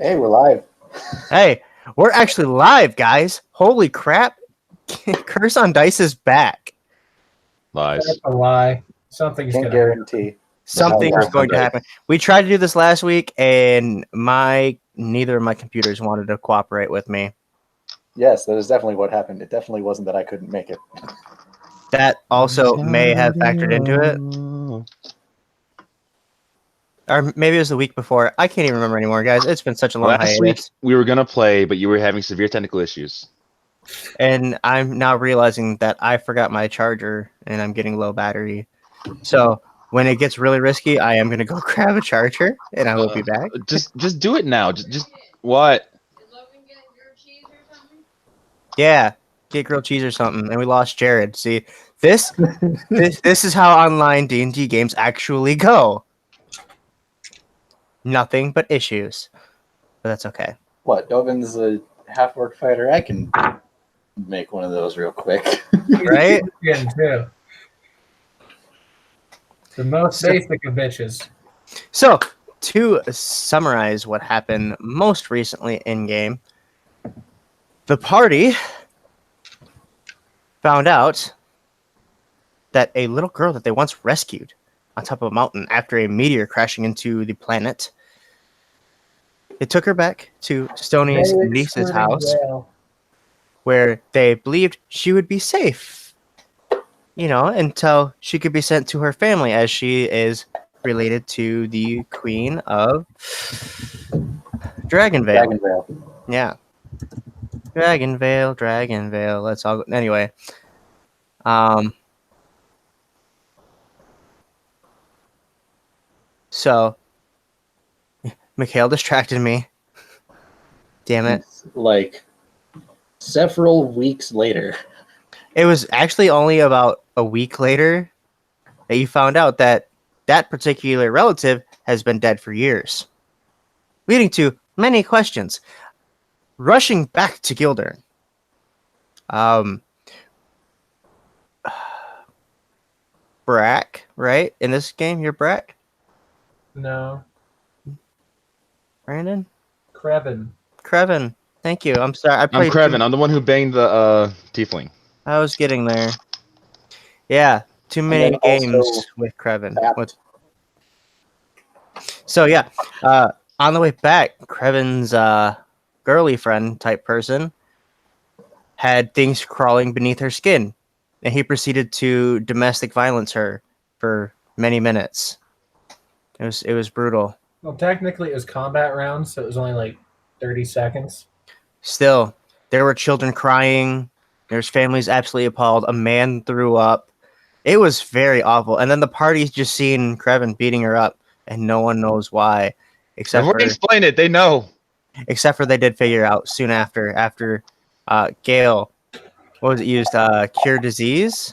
Hey, we're live. Hey, we're actually live, guys. Holy crap. Curse on Dice is back. Lies. That's a lie. Something's Can't gonna happen. guarantee. Something's Curse on going to Dice. happen. We tried to do this last week, and neither of my computers wanted to cooperate with me. Yes, that is definitely what happened. It definitely wasn't that I couldn't make it. That also may have factored into it. Or maybe it was the week before. I can't even remember anymore, guys. It's been such a long Last week hiatus. we were gonna play, but you were having severe technical issues. And I'm now realizing that I forgot my charger, and I'm getting low battery. So when it gets really risky, I am going to go grab a charger, and I will be back. Just do it now. Just what? Is Logan getting grilled cheese or something? Yeah, get grilled cheese or something. And we lost Jared. See, this is how online D&D games actually go. Nothing but issues, but that's okay. What? Dovin's a half-orc fighter. I can make one of those real quick. Right? Again, too. The most basic of bitches. So, to summarize what happened most recently in game, the party found out that a little girl that they once rescued on top of a mountain after a meteor crashing into the planet. It took her back to Stony's niece's house, where they believed she would be safe, until she could be sent to her family, as she is related to the Queen of Dragonvale. Dragonvale. Yeah. Dragonvale. Let's all go. Anyway. So, Mikhail distracted me. Damn it. Like, several weeks later. It was actually only about a week later that you found out that that particular relative has been dead for years, leading to many questions. Rushing back to Gildern. Brack, right? In this game, you're Brack? No. Brandon? Creven. Thank you. I'm sorry. I'm Krevin. I'm the one who banged the tiefling. I was getting there. Yeah, too many then also games with Creven. Fapped. So yeah, on the way back, Creven's girly friend type person had things crawling beneath her skin, and he proceeded to domestic violence her for many minutes. It was brutal. Well, technically, it was combat rounds, so it was only like 30 seconds. Still, there were children crying. There's families absolutely appalled. A man threw up. It was very awful. And then the party's just seeing Creven beating her up, and no one knows why, except I've already explained it. They know. Except for they did figure out soon after Gale, what was it used? Cure disease?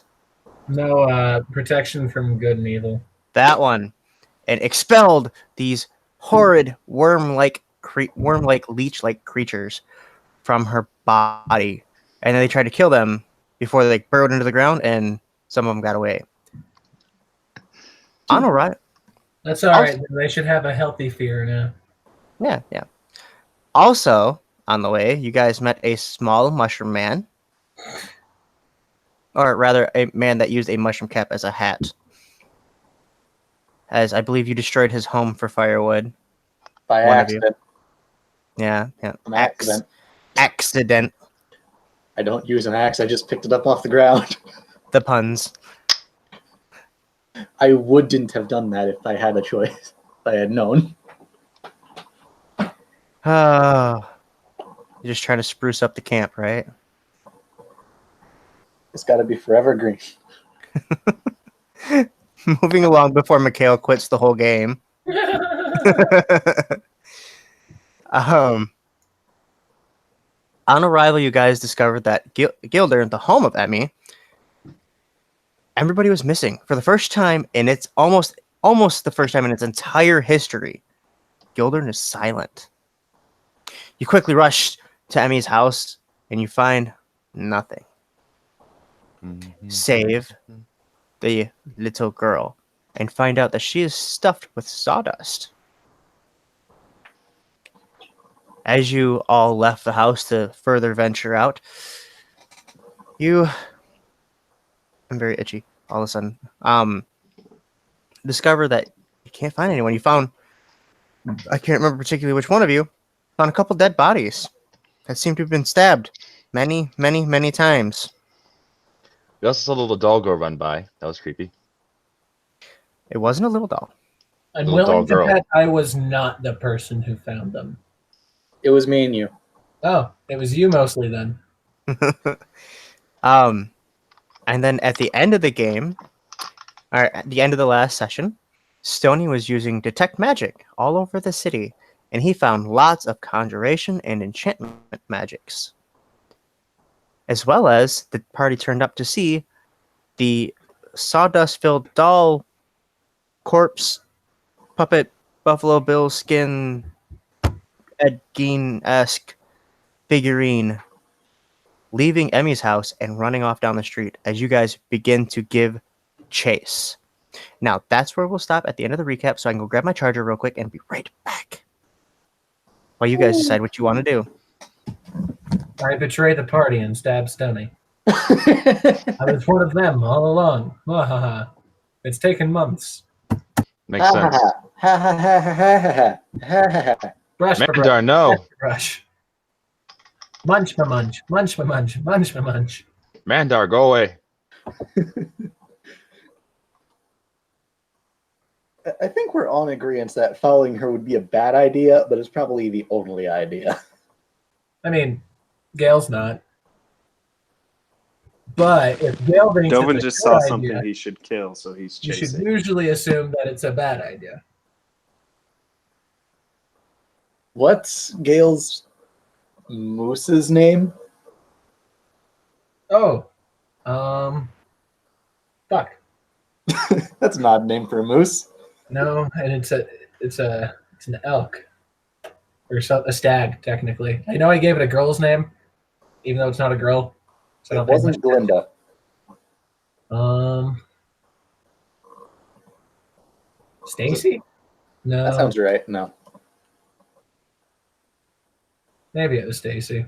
No protection from good and evil. That one. And expelled these horrid worm-like leech-like creatures from her body. And then they tried to kill them before they burrowed into the ground, and some of them got away. On a right. That's all right. They should have a healthy fear now. Yeah. Also, on the way, you guys met a small mushroom man. Or rather, a man that used a mushroom cap as a hat. As I believe you destroyed his home for firewood. By One of you. accident. Yeah. An accident. Accident. I don't use an axe. I just picked it up off the ground. The puns. I wouldn't have done that if I had a choice. If I had known. You're just trying to spruce up the camp, right? It's got to be forever green. Moving along before Mikhail quits the whole game. On arrival, you guys discovered that Gilder, the home of Emmy, everybody was missing for the first time in its almost the first time in its entire history. Gildern is silent. You quickly rush to Emmy's house and you find nothing. Save the little girl and find out that she is stuffed with sawdust. As you all left the house to further venture out, I'm very itchy all of a sudden. Discover that you can't find anyone. You found, I can't remember particularly which one of you, found a couple dead bodies that seem to have been stabbed many, many, many times. We also saw a little dog go run by. That was creepy. It wasn't a little doll. I'm Little willing dog to girl. bet I was not the person who found them. It was me and you. Oh, it was you mostly then. And then at the end of the game, or at the end of the last session, Stony was using detect magic all over the city, and he found lots of conjuration and enchantment magics. As well as the party turned up to see the sawdust-filled doll corpse puppet Buffalo Bill skin Ed Gein-esque figurine leaving Emmy's house and running off down the street as you guys begin to give chase. Now, that's where we'll stop at the end of the recap, so I can go grab my charger real quick and be right back while you guys decide what you want to do. I betrayed the party and stabbed Stoney. I was one of them all along. Mwahaha. It's taken months. Makes sense. Brush for brush. Mandar, no. Brush. Munch ma munch. Munch ma munch. Munch ma munch. Mandar, go away. I think we're all in agreement that following her would be a bad idea, but it's probably the only idea. I mean, Gail's not. But if Gail thinks Dovin it's a just good saw idea, something he should kill, so he's you should chasing. usually assume that it's a bad idea. What's Gail's moose's name? Oh. Fuck. That's not a name for a moose. No, and it's an elk. Or a stag, technically. I know I gave it a girl's name, even though it's not a girl. So I It don't pay wasn't much Glinda. attention. Stacy? No. That sounds right. No. Maybe it was Stacy.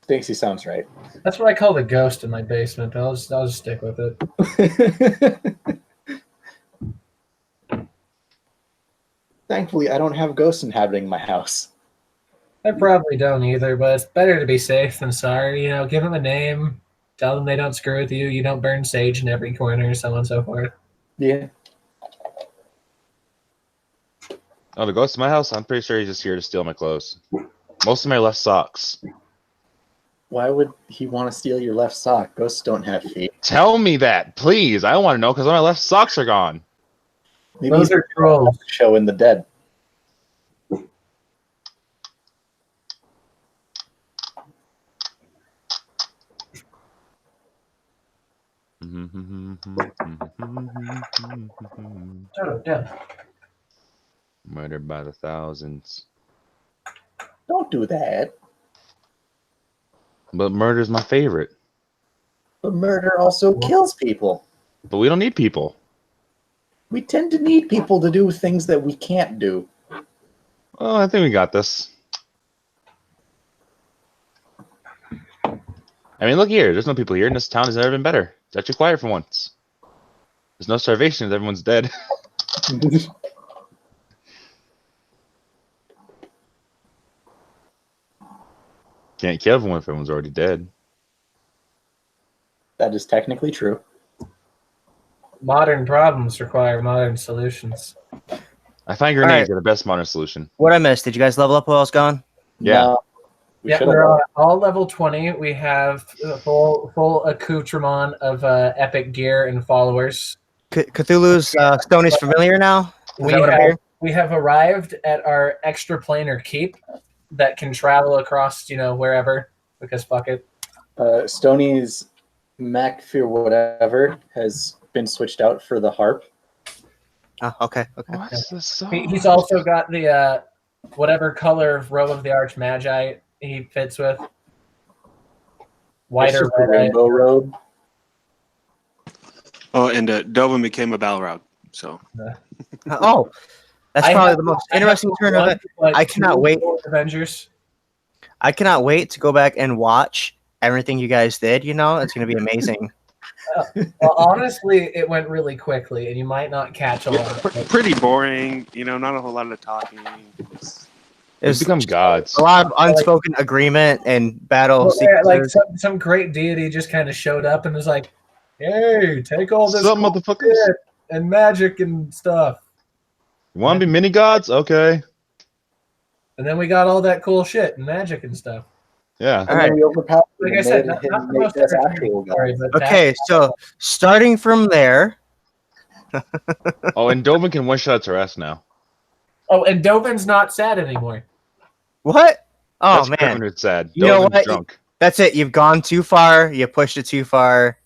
Stacy sounds right. That's what I call the ghost in my basement. I'll just stick with it. Thankfully, I don't have ghosts inhabiting my house. I probably don't either, but it's better to be safe than sorry. You know, give them a name, tell them they don't screw with you, you don't burn sage in every corner, so on and so forth. Yeah. Oh, the ghost in my house? I'm pretty sure he's just here to steal my clothes. Most of my left socks. Why would he want to steal your left sock? Ghosts don't have feet. Tell me that, please. I want to know because my left socks are gone. Maybe Those he's are trolls. showing the dead. Shut up, yeah. Murdered by the thousands. Don't do that. But murder's my favorite. But murder also kills people. But we don't need people. We tend to need people to do things that we can't do. Well, I think we got this. I mean, look here. There's no people here, and this town has never been better. It's actually quiet for once. There's no starvation if everyone's dead. Can't kill everyone if everyone's already dead. That is technically true. Modern problems require modern solutions. I find grenades Alright. are the best modern solution. What I missed? Did you guys level up while I was gone? Yeah. No, we Yeah, should we're have. all level 20. We have a full accoutrement of epic gear and followers. Cthulhu's Stony's familiar now? Is that what I'm hearing? We have arrived at our extra planar keep that can travel across, wherever, because fuck it. Stoney's Mac for whatever has been switched out for the harp. Oh, okay. What's the song? He's also got the whatever color of robe of the Archmagi he fits with. White It's or just a red. rainbow robe. Oh, and Dovin became a Balrog, so Oh, That's I probably have- the most I have interesting turn of one, it. but I cannot wait. Avengers. I cannot wait to go back and watch everything you guys did. You know, it's going to be amazing. Well, honestly, it went really quickly, and you might not catch a lot. But Pretty boring. You know, not a whole lot of talking. It's- It We've was become gods. a lot of unspoken agreement and battle well, yeah, like sequences. some great deity just kind of showed up and was like, "Hey, take all this Some cool motherfuckers. shit and magic and stuff." You want to be mini gods? Okay. And then we got all that cool shit and magic and stuff. Yeah. All And right. then we overpowered Like him I and said, made not him the make most us entertaining actual story, gods. but Okay, so starting from there. Oh, and Dovin can one shot Tarrasque now. oh, and Dovin's not sad anymore. What? Oh, That's man. Krivin sad. You know Dovin's what? drunk. That's it. You've gone too far. You pushed it too far.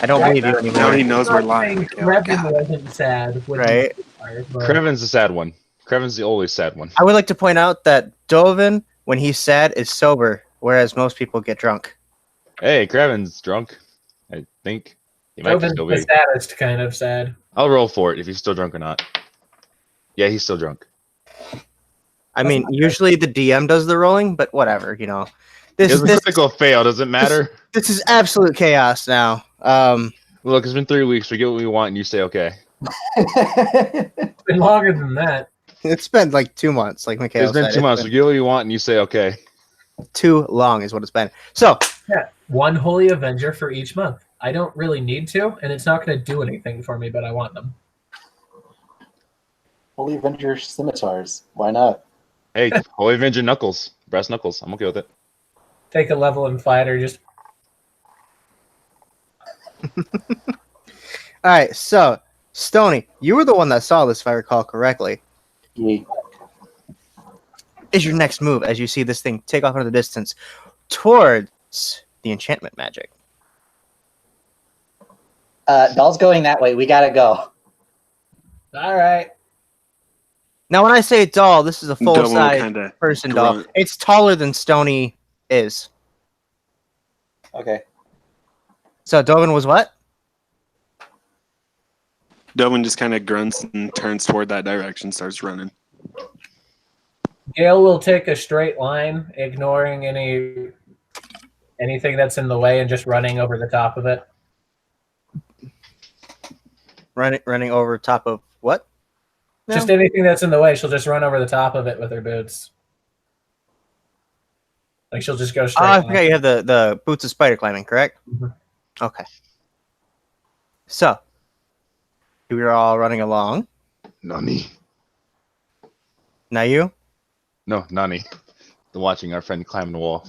I don't Right, believe you Now anymore. he knows we're I'm not saying lying. Kale. Revan God. wasn't sad with Right. the fire, but Krevin's the sad one. Krevin's the always sad one. I would like to point out that Dovin, when he's sad, is sober, whereas most people get drunk. Hey, Krevin's drunk. I think he might be Dovin's still the big. saddest kind of sad. I'll roll for it if he's still drunk or not. Yeah, he's still drunk. I mean, usually the DM does the rolling, but whatever, you know. This It's a this critical fail. Does it matter? this is absolute chaos now. Look, it's been 3 weeks. We get what we want, and you say okay. It's been longer than that. It's been like 2 months, like Mikhail It's been said. 2 months. We get what we want, and you say okay. Too long is what it's been. So Yeah, one Holy Avenger for each month. I don't really need to, and it's not going to do anything for me, but I want them. Holy Avenger scimitars. Why not? Hey, Holy Avenger Knuckles. Brass Knuckles. I'm okay with it. Take a level in fighter, just all right, so Stony, you were the one that saw this, if I recall correctly. Yeah. Is your next move as you see this thing take off into the distance towards the enchantment magic? Doll's going that way. We gotta go. all right. Now, when I say doll, this is a Double full-size kinda person doll. grunt. It's taller than Stony is. Okay. So Dovin was what? Dovin just kind of grunts and turns toward that direction, starts running. Gale will take a straight line, ignoring anything that's in the way and just running over the top of it. Running over top of what? No. Just anything that's in the way, she'll just run over the top of it with her boots. Like she'll just go straight. I line. forgot you have the boots of spider climbing, correct? Mhm. Okay. So we are all running along. Nani. Now you? No, Nani. The watching our friend climb the wall.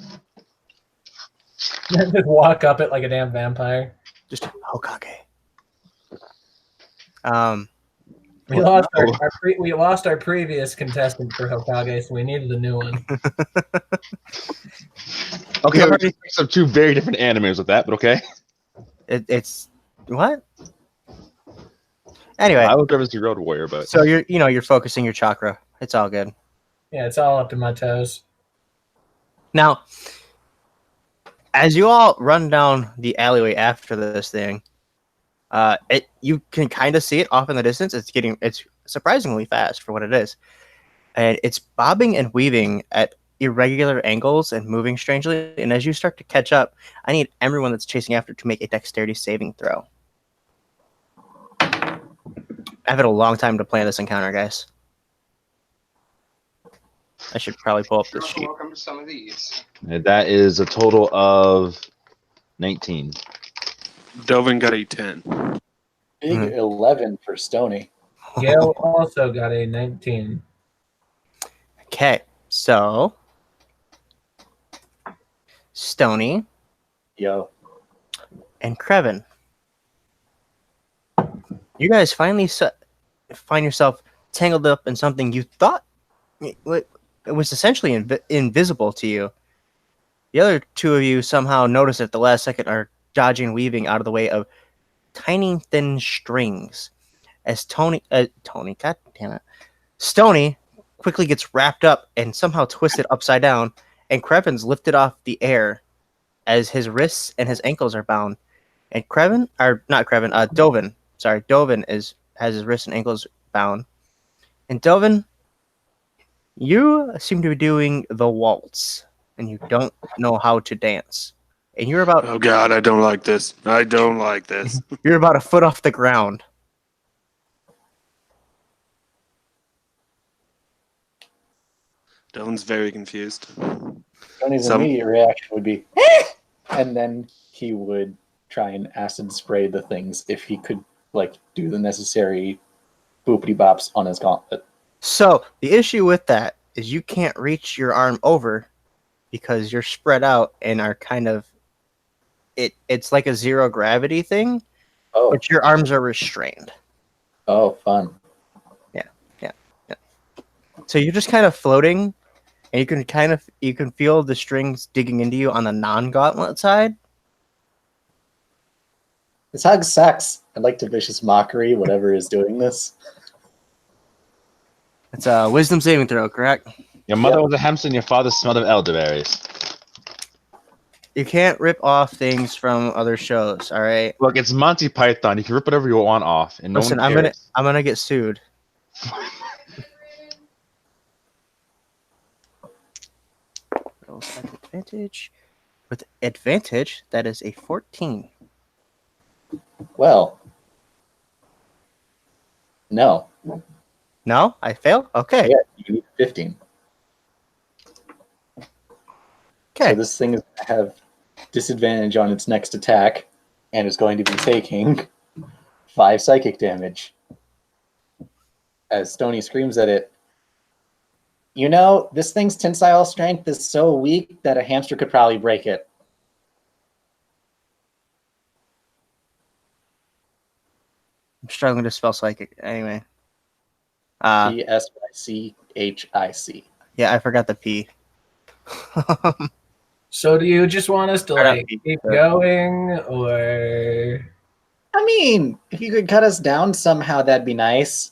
Just walk up it like a damn vampire. Just Hokage. We lost we lost our previous contestant for Hokage, so we needed a new one. Okay, You we already- mixed up 2 very different animes with that, but okay. it's what? Anyway, I would rather see Road Warrior, but so you're focusing your chakra. It's all good. Yeah, it's all up to my toes. Now, as you all run down the alleyway after this thing, you can kind of see it off in the distance. It's surprisingly fast for what it is, and it's bobbing and weaving at irregular angles and moving strangely. And as you start to catch up, I need everyone that's chasing after to make a dexterity saving throw. I've had a long time to plan this encounter, guys. I should probably pull up this sheet. Welcome to some of these. that is a total of 19. Dovin got a 10. Big Mhm. 11 for Stony. Gale also got a 19. Okay, so Stony Yo. and Krevin, you guys finally find yourself tangled up in something you thought it was essentially invisible to you. The other two of you somehow notice at the last second are dodging and weaving out of the way of tiny thin strings as Tony, god damn it, Stony quickly gets wrapped up and somehow twisted upside down, and Krevin's lifted off the air as his wrists and his ankles are bound. And Dovin has his wrists and ankles bound. And Delvin, you seem to be doing the waltz, and you don't know how to dance. And you're about Oh God, I don't like this. I don't like this. you're about a foot off the ground. Dylan's very confused. Tony's Some- immediate reaction would be, and then he would try and acid spray the things if he could, like, do the necessary boopity bops on his gauntlet. So the issue with that is you can't reach your arm over because you're spread out and are kind of it's like a zero gravity thing, Oh, but your arms are restrained. oh, fun. So you're just kind of floating, and you can feel the strings digging into you on the non-gauntlet side. This hug sucks. I'd like to vicious mockery whatever is doing this. It's a wisdom saving throw, correct? Your mother was a hamster and your father smelled of elderberries. You can't rip off things from other shows, all right? Look, it's Monty Python. You can rip whatever you want off, and Listen, no one cares. I'm gonna get sued. Rolls at advantage. With advantage, that is a 14. Well, no. No, I fail. Okay, Yeah, you need 15. okay. So this thing is going to have disadvantage on its next attack, and is going to be taking 5 psychic damage. As Stony screams at it, you know, this thing's tensile strength is so weak that a hamster could probably break it. I'm struggling to spell psychic. Anyway, P-S-Y-C-H-I-C. yeah, I forgot the P. So do you just want us to I don't like think keep so. going, or I mean, if you could cut us down somehow, that'd be nice.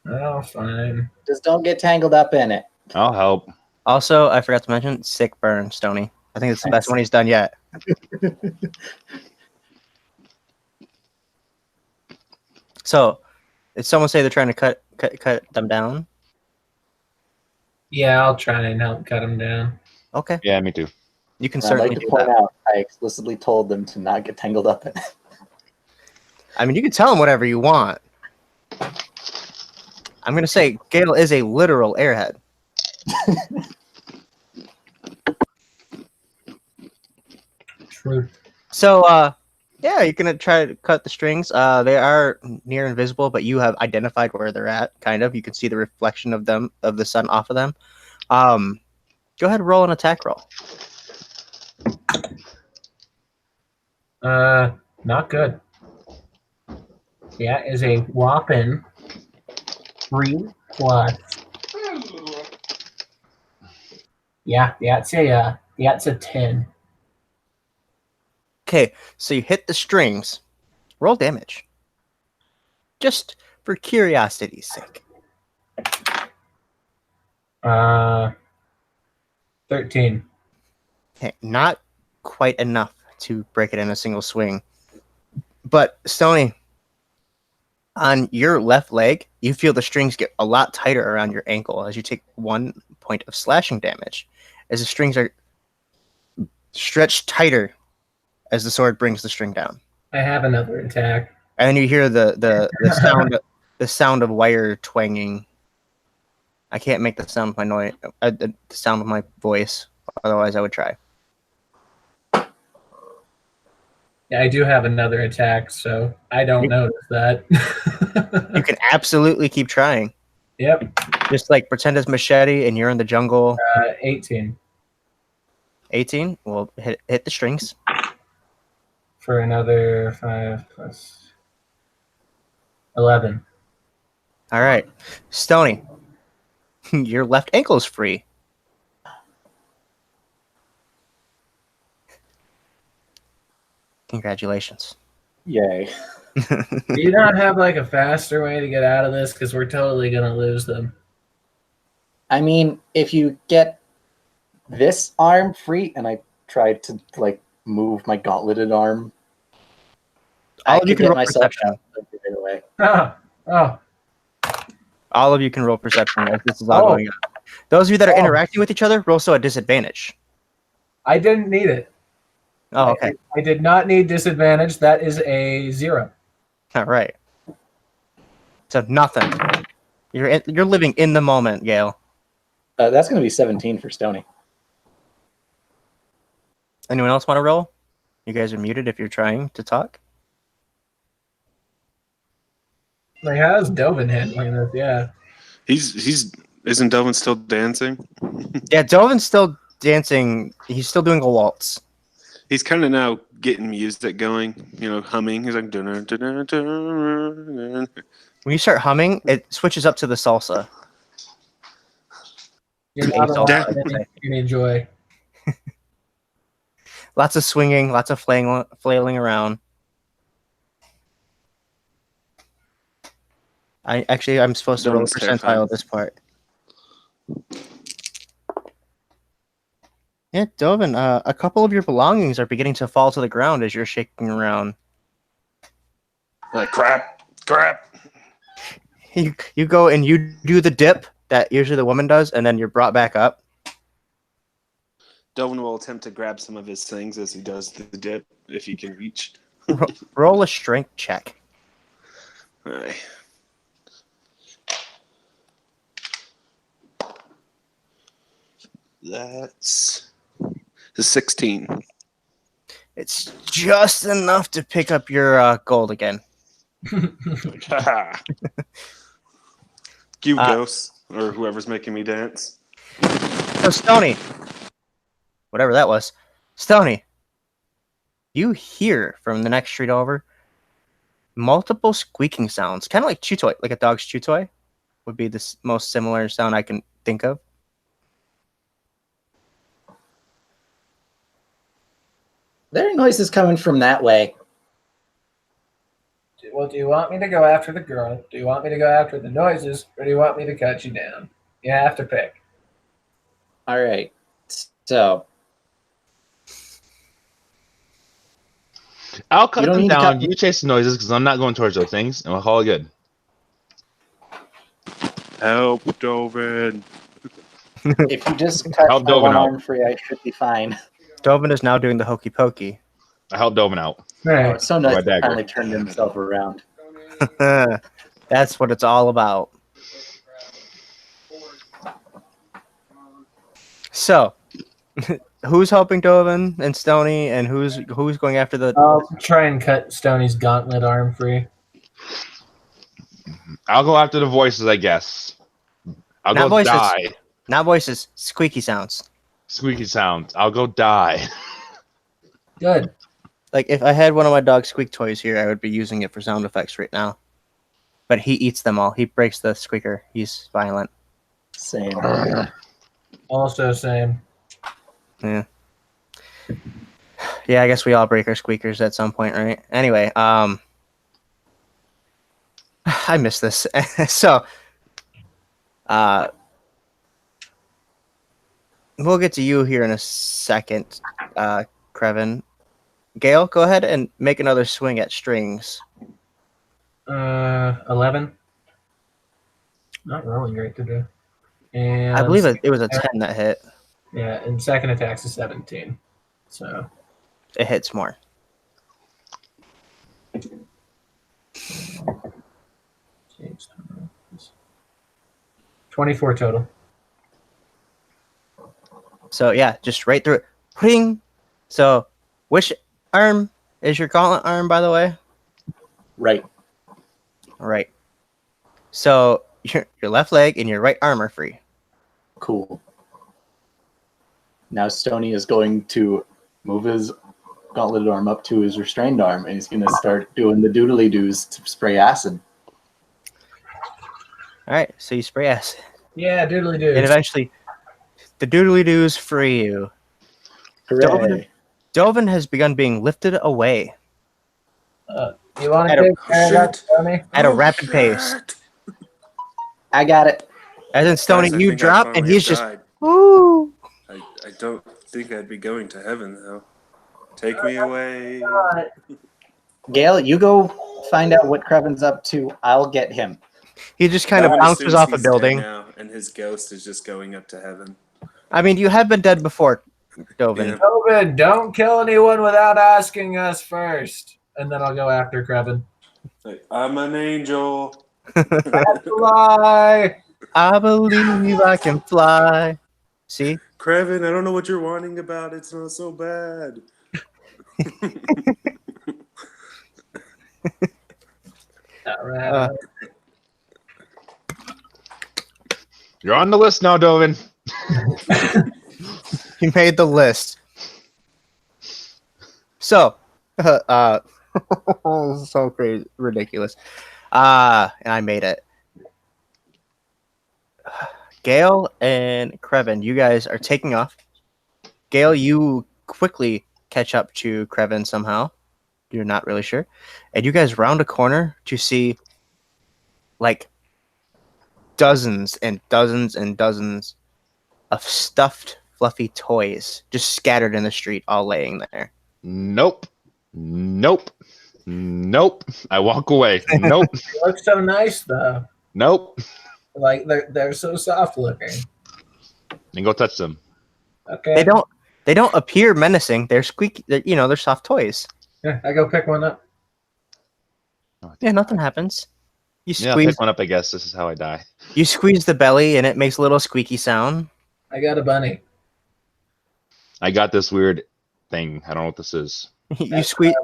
oh, fine. Just don't get tangled up in it. I'll help. Also, I forgot to mention sick burn, Stony. I think it's the best one he's done yet. So, did someone say they're trying to cut them down? Yeah, I'll try and help cut him down. Okay, Yeah, me too. you can And I'd certainly like to do point that. out, I explicitly told them to not get tangled up in it. I mean, you can tell him whatever you want. I'm gonna say Gale is a literal airhead. True. So, yeah, you can try to cut the strings. They are near invisible, but you have identified where they're at. Kind of, you can see the reflection of them, of the sun off of them. Go ahead and roll an attack roll. Not good. Yeah, is a whopping 3 plus. Yeah, it's a 10. Okay, so you hit the strings. Roll damage. Just for curiosity's sake. 13. Okay, not quite enough to break it in a single swing. But Stony, on your left leg, you feel the strings get a lot tighter around your ankle as you take 1 point of slashing damage, as the strings are stretched tighter as the sword brings the string down. I have another attack. And then you hear the sound of wire twanging. I can't make the sound of my noise, the sound of my voice. Otherwise, I would try. Yeah, I do have another attack, so I don't notice that. You can absolutely keep trying. Yep. Just like pretend it's machete and you're in the jungle. 18 18. Well, hit the strings. for another 5 plus 11. All right, Stony, your left ankle is free. Congratulations. Yay. Do you not have like a faster way to get out of this? Because we're totally gonna lose them. I mean, if you get this arm free, and I tried to, like, move my gauntleted arm, All I of you could can get roll myself perception. out right away. Oh, All of you can roll perception as this is all Oh. going on. Those of you that are Oh. interacting with each other, roll so at disadvantage. I didn't need it. Oh, okay. I did not need disadvantage. That is a 0. All right. So nothing. You're living in the moment, Gail. That's going to be 17 for Stony. Anyone else want to roll? You guys are muted if you're trying to talk. Like, how's Dovin handling this? Yeah. Isn't Delvin still dancing? Yeah, Dovin's still dancing. He's still doing a waltz. He's kind of now getting music going, humming. He's like, dun, dun, dun, dun, dun. When you start humming, it switches up to the salsa. You're A not salsa. allowed any joy. Lots of swinging, lots of flailing around. I'm supposed to roll a Dovin's percentile terrifying. at this part. Yeah, Dovin, a couple of your belongings are beginning to fall to the ground as you're shaking around. Like, crap. You go and you do the dip that usually the woman does, and then you're brought back up. Delvin will attempt to grab some of his things as he does the dip, if he can reach. Roll a strength check. All right. That's the 16. It's just enough to pick up your gold again. You ghosts, or whoever's making me dance. So Stony, whatever that was, Stony, you hear from the next street over multiple squeaking sounds, kind of like chew toy, like a dog's chew toy, would be the most similar sound I can think of. There are noises coming from that way. Well, do you want me to go after the girl? Do you want me to go after the noises? Or do you want me to cut you down? You have to pick. All right. So I'll cut You don't them need to down. cut- You chase the noises because I'm not going towards those things, and we'll call it good. Help, Dovin. if you just cut Help my Dovin one out. arm free, I should be fine. Dovin is now doing the hokey pokey. I helped Dovin out. All Oh, right. it's so nice My to dagger. finally turned himself around. That's what it's all about. So, who's helping Dovin and Stony, and who's going after the? I'll try and cut Stoney's gauntlet arm free. I'll go after the voices, I guess. I'll Not go voices. die. Not voices, squeaky sounds. Squeaky sounds. I'll go die. Good. Like if I had one of my dog squeak toys here, I would be using it for sound effects right now. But he eats them all. He breaks the squeaker. He's violent. Same. Also same. Yeah. Yeah, I guess we all break our squeakers at some point, right? Anyway, I miss this. So, we'll get to you here in a second, Krevin. Gail, go ahead and make another swing at strings. 11. Not rolling great today. And I believe it was a 10 that hit. Yeah, and second attack's a 17. So It hits more. James, 24 total. So yeah, just right through it. Ping. So which arm is your gauntlet arm, by the way? Right. Right. So your left leg and your right arm are free. Cool. Now Stony is going to move his gauntleted arm up to his restrained arm, and he's going to start doing the doodly doos to spray acid. All right. So you spray acid, Yeah, doodly doo. and eventually, the doodly doos free you. Hooray! Dovin has begun being lifted away You want At to a- take care of that, Tony? at a rapid pace. I got it. As in, Stony, Guys, I you think I drop, and finally he's just died. woo. I don't think I'd be going to heaven though. Take me away. Gail, you go find out what Krevin's up to. I'll get him. He just kind of Kevin bounces assumes off a he's dead building. now, and his ghost is just going up to heaven. I mean, you have been dead before, Dovin. Yeah. Tobin, don't kill anyone without asking us first. And then I'll go after Krevin. Like, I'm an angel. Fly. I believe I can fly. See? Krevin, I don't know what you're whining about. It's not so bad. All right. You're on the list now, Dovin. He made the list. So, so crazy, ridiculous. And I made it. Gale and Krevin, you guys are taking off. Gale, you quickly catch up to Krevin somehow. You're not really sure. And you guys round a corner to see like dozens and dozens and dozens of stuffed, fluffy toys just scattered in the street, all laying there. Nope. Nope. Nope. I walk away. Nope. They look so nice though. Nope. Like they're so soft looking. And go touch them. Okay. They don't appear menacing. They're squeaky. They're soft toys. Yeah, I go pick one up. Yeah, nothing happens. You Yeah, I'll squeeze. pick one up, I guess. This is how I die. You squeeze the belly, and it makes a little squeaky sound. I got a bunny. I got this weird thing. I don't know what this is. You squeeze.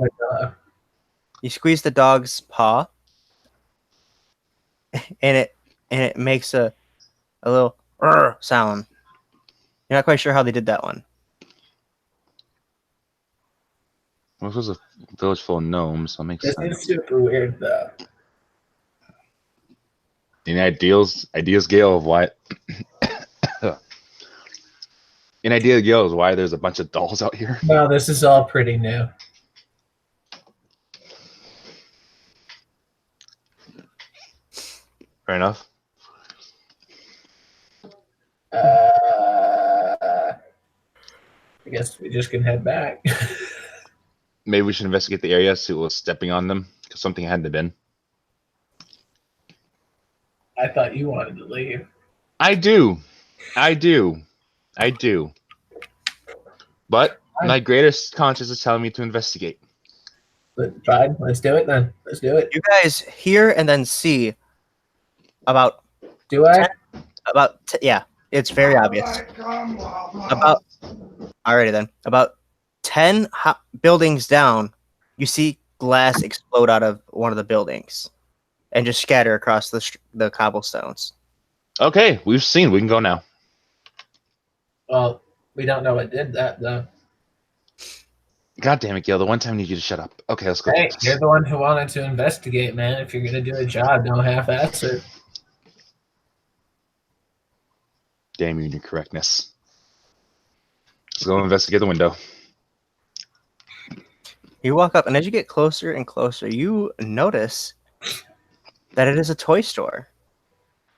You squeeze the dog's paw, and it makes a little sound. You're not quite sure how they did that one. Well, this was a village full of gnomes, so it makes This sense. is super weird though. Any ideas, Gale, of why? An idea, Gale, is why there's a bunch of dolls out here. No, this is all pretty new. Fair enough. I guess we just can head back. Maybe we should investigate the area, see what was stepping on them, because something had to have been. I thought you wanted to leave. I do. But my greatest conscience is telling me to investigate. But fine, let's do it then. Let's do it. You guys hear and then see about Do I? yeah, it's very obvious. About 10 buildings down, you see glass explode out of one of the buildings and just scatter across the cobblestones. Okay, we've seen. We can go now. Well, we don't know what did that though. God damn it, Gale. The one time I need you to shut up. Okay, let's go. Hey, you're the one who wanted to investigate, man. If you're gonna do a job, don't half-ass it. Damn you and your correctness. Let's go investigate the window. You walk up, and as you get closer and closer, you notice that it is a toy store.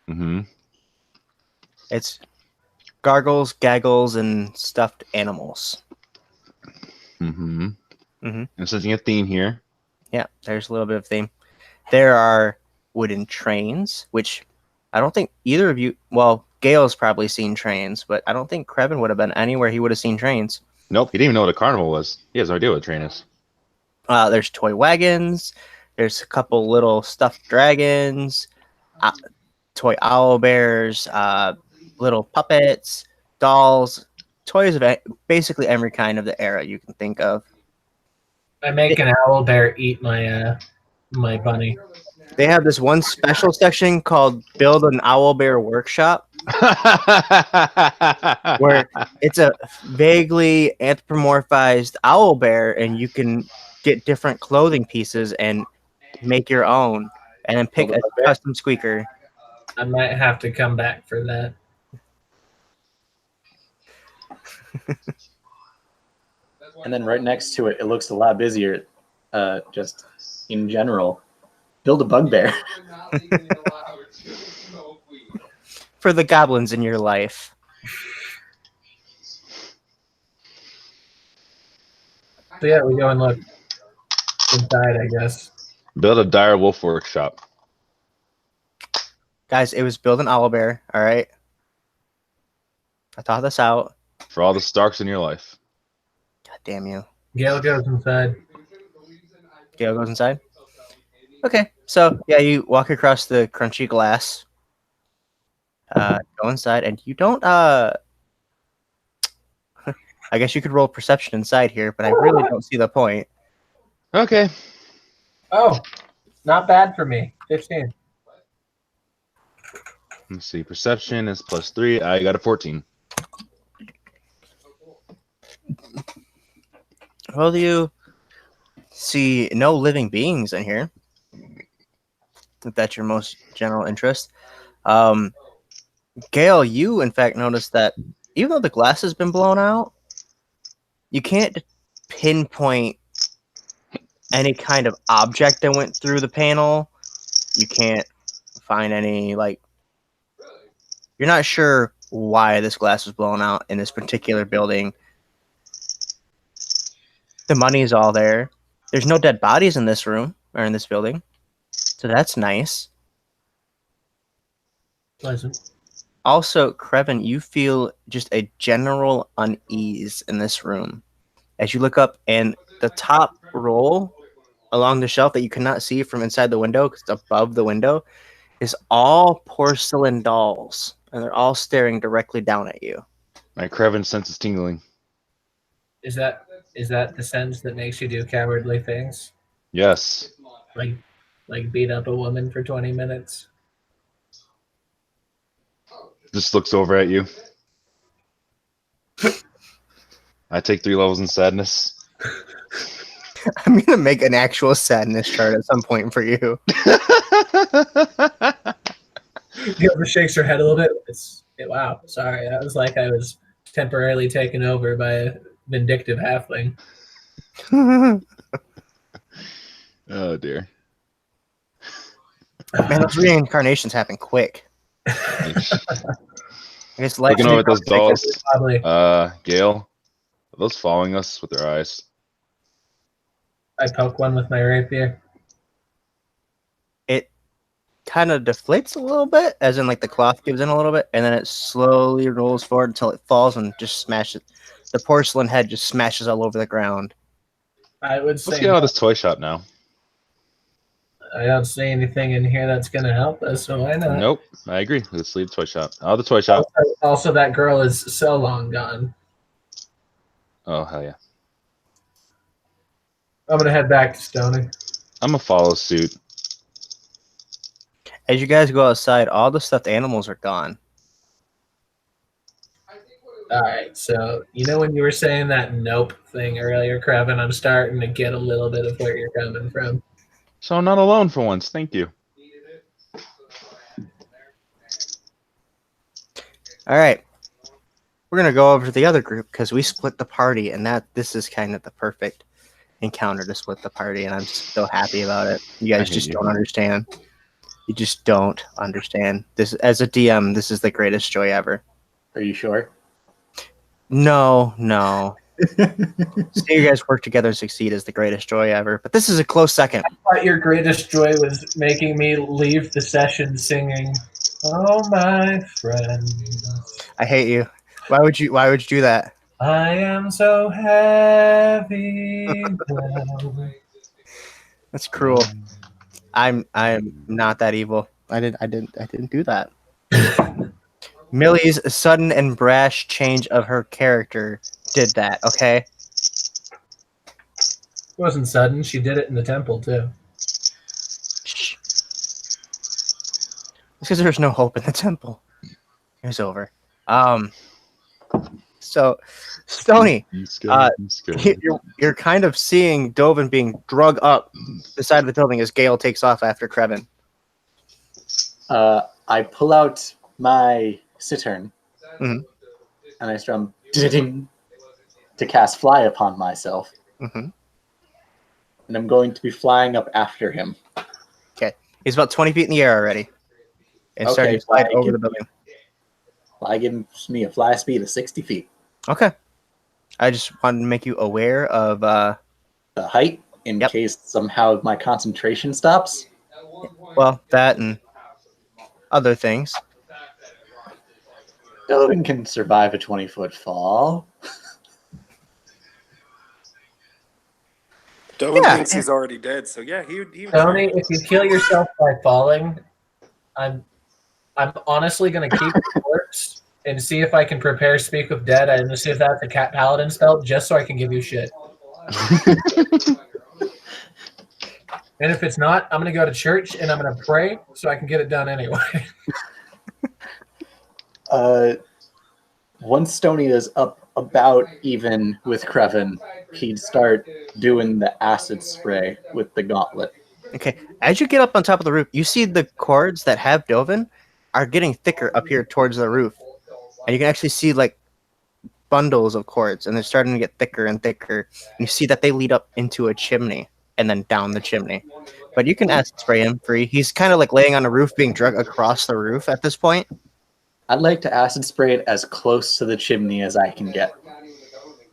Mm-hmm. It's gargles, gaggles, and stuffed animals. Mm-hmm. Mm-hmm. I'm sensing a theme here. Yeah, there's a little bit of theme. There are wooden trains, which I don't think either of you... Well, Gale's probably seen trains, but I don't think Krevin would have been anywhere he would have seen trains. Nope, he didn't even know what a carnival was. He has no idea what a train is. There's toy wagons. There's a couple little stuffed dragons, toy owl bears, little puppets, dolls, toys of basically every kind of the era you can think of. I make an owl bear eat my my bunny. They have this one special section called Build an Owl Bear Workshop, where it's a vaguely anthropomorphized owl bear, and you can get different clothing pieces and make your own, and then pick a custom squeaker. I might have to come back for that. And then right next to it, it looks a lot busier, just in general. Build a bugbear. For the goblins in your life. So yeah, we go and look inside, I guess. Build a dire wolf workshop. Guys, it was building owlbear. All right. I thought this out. For all the Starks in your life. God damn you. Gale goes inside. Gale goes inside. Okay, so yeah, you walk across the crunchy glass. Go inside, and you don't. I guess you could roll perception inside here, but I really don't see the point. Okay. Oh, not bad for me. 15. Let's see. Perception is +3. I got a 14. Well, you see no living beings in here. If that's your most general interest. Gale, you in fact notice that even though the glass has been blown out, you can't pinpoint any kind of object that went through the panel. You can't find any, like, you're not sure why this glass was blown out in this particular building. The money is all there. There's no dead bodies in this room or in this building. So that's nice. Pleasant. Also, Krevin, you feel just a general unease in this room. As you look up, and the top roll along the shelf that you cannot see from inside the window, because it's above the window, is all porcelain dolls. And they're all staring directly down at you. My Krevin sense is tingling. Is that the sense that makes you do cowardly things? Yes. Like beat up a woman for 20 minutes? Just looks over at you. I take 3 levels in sadness. I'm going to make an actual sadness chart at some point for you. Gilbert shakes her head a little bit. Wow, sorry. That was like I was temporarily taken over by a vindictive halfling. Oh, dear. Man, those reincarnations happen quick. I guess Looking over at those dolls, Probably. Gale, are those following us with their eyes? I poke one with my rapier. It kind of deflates a little bit, as in like the cloth gives in a little bit, and then it slowly rolls forward until it falls and just smashes. The porcelain head just smashes all over the ground. I would say Let's get out of this toy shop now. I don't see anything in here that's going to help us, so why not? Nope, I agree. Let's leave the toy shop. Out of the toy shop. Also, that girl is so long gone. Oh, hell yeah. I'm going to head back to Stony. I'm going to follow suit. As you guys go outside, all the stuffed animals are gone. All right, so you know when you were saying that nope thing earlier, Krevin, I'm starting to get a little bit of where you're coming from. So I'm not alone for once. Thank you. All right. We're going to go over to the other group because we split the party, and this is kind of the perfect encounter to split the party, and I'm so happy about it. You guys just don't understand. You just don't understand. This, as a DM, this is the greatest joy ever. Are you sure? No. Seeing you guys work together and succeed is the greatest joy ever, but this is a close second. I thought your greatest joy was making me leave the session singing, "Oh, my friend." I hate you. Why would you do that? I am so heavy. That's cruel. I'm not that evil. I didn't do that. Millie's sudden and brash change of her character did that, okay? It wasn't sudden. She did it in the temple, too. Shh. It's because there's no hope in the temple. It's over. So, Stony, you're kind of seeing Dovin being drug up the side of the building as Gale takes off after Krevin. I pull out my cittern Mhm. and I strum ding to cast fly upon myself. Mm-hmm. And I'm going to be flying up after him. Okay. He's about 20 feet in the air already. And starting to slide over the building. Fly gives me a fly speed of 60 feet. Okay. I just wanted to make you aware of The height, in case somehow my concentration stops. well, that and other things. Dovin can survive a 20-foot fall. Dolan Yeah. thinks he's already dead, so yeah, he would. Tony, if you kill yourself by falling, I'm honestly gonna keep the corpse and see if I can prepare Speak with Dead and see if that's a cat paladin spell, just so I can give you shit. And if it's not, I'm gonna go to church and I'm gonna pray so I can get it done anyway. Once Stony is up about even with Creven, he'd start doing the acid spray with the gauntlet. Okay, as you get up on top of the roof, you see the cords that have Dovin are getting thicker up here towards the roof. And you can actually see like bundles of cords, and they're starting to get thicker and thicker. And you see that they lead up into a chimney and then down the chimney. But you can acid spray him free. He's kind of like laying on the roof, being dragged across the roof at this point. I'd like to acid spray it as close to the chimney as I can get.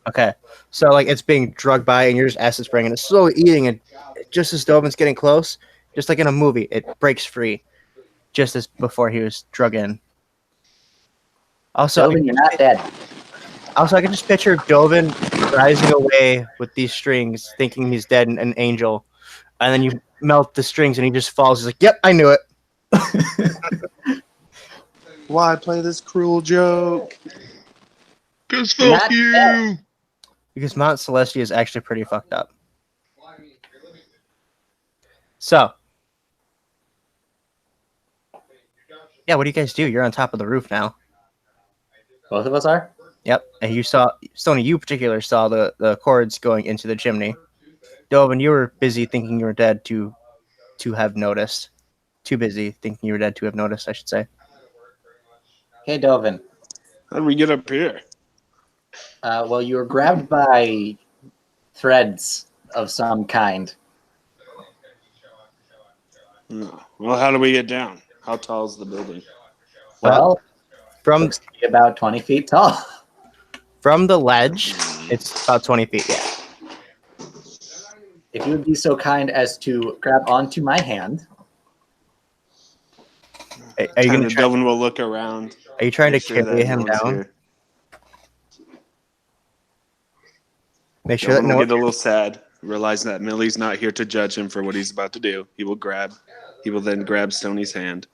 Okay, so like it's being drugged by, and you're just acid spraying, and it's slowly eating. And just as Dovin's getting close, just like in a movie, it breaks free, just as before he was drug in. Also, Dovin, you're not dead. Also, I can just picture Dovin rising away with these strings, thinking he's dead and an angel, and then you melt the strings, and he just falls. He's like, "Yep, I knew it." Why play this cruel joke? Cause Not fuck you. dead. Because Mount Celestia is actually pretty fucked up. So, yeah, what do you guys do? You're on top of the roof now. Both of us are? Yep, and you saw, Sony, you in particular saw the cords going into the chimney. Dovin, you were busy thinking you were dead to have noticed. Too busy thinking you were dead to have noticed, I should say. Hey, Dovin. How did we get up here? Well, you were grabbed by threads of some kind. Oh, well, how do we get down? How tall is the building? Well, From looks to be about 20 feet tall. From the ledge, it's about 20 feet, yeah. If you would be so kind as to grab onto my hand. Are you going to try, Delvin will look around. are you trying to make sure carry that him no one's down? here. Make sure that Delvin no will one... get a little sad, realizing that Millie's not here to judge him for what he's about to do. He will then grab Stoney's hand.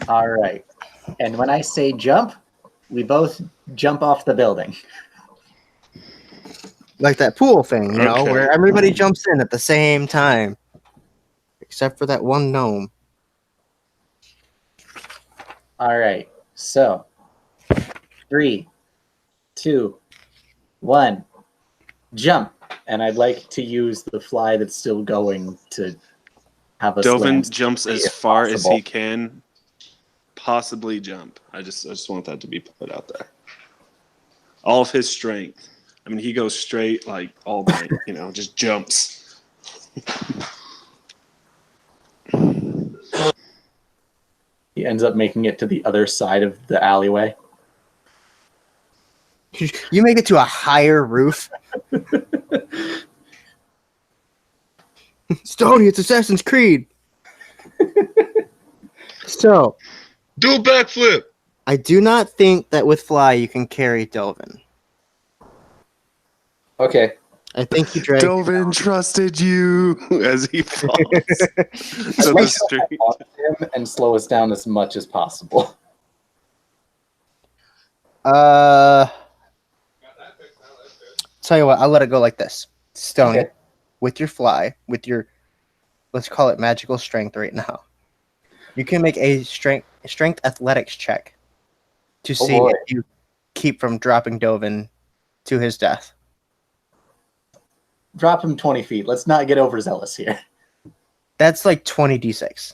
All right. And when I say jump, we both jump off the building. Like that pool thing, you know, Okay. where everybody jumps in at the same time. Except for that one gnome. All right. So, 3, 2, 1, jump. And I'd like to use the fly that's still going to have a Delvin slam jumps speed as if far as possible. he can possibly jump. I just want that to be put out there. All of his strength. I mean, he goes straight like all day, just jumps. He ends up making it to the other side of the alleyway. You make it to a higher roof. Stony, it's Assassin's Creed. So, Do a backflip. I do not think that with fly you can carry Delvin. Okay. I think you drag. Delvin trusted you as he falls to I'd the like to street. hold on to him and slow us down as much as possible. Tell you what, I'll let it go like this. Stony, Okay. with your fly, with your, let's call it magical strength right now. You can make a strength athletics check to see boy. if you keep from dropping Dovin to his death. Drop him 20 feet. Let's not get overzealous here. That's like 20 d6,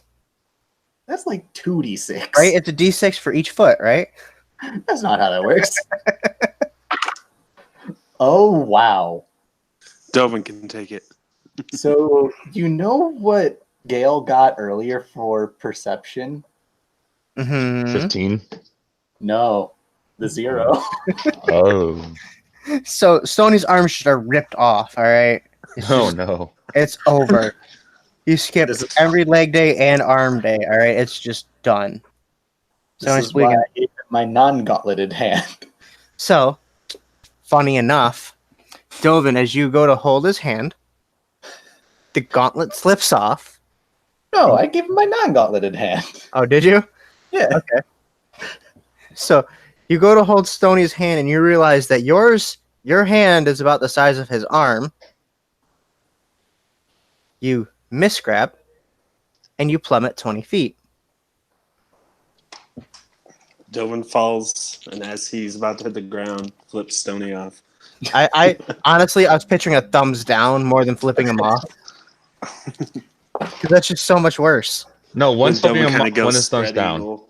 That's like 2d6. right? It's a d6 for each foot, right? That's not how that works. Oh, wow. Delvin can take it. So, you know what Gale got earlier for perception? Mm-hmm. 15. No, the 0. Oh. So Stony's arms just are ripped off. All right. It's Oh just- no. It's over. You skip This is- every leg day and arm day. All right, it's just done. This is why I gave him my non-gauntleted hand. So, funny enough, Dovin, as you go to hold his hand, the gauntlet slips off. No, I gave him my non-gauntleted hand. Oh, did you? Yeah. Okay. So you go to hold Stoney's hand, and you realize that your hand is about the size of his arm. You misgrab, and you plummet 20 feet. Dovin falls, and as he's about to hit the ground, flips Stony off. I honestly, I was picturing a thumbs down more than flipping him off. Because that's just so much worse. No, one's Then flipping Dovin him kinda up, goes one is thumbs spread down. eagle.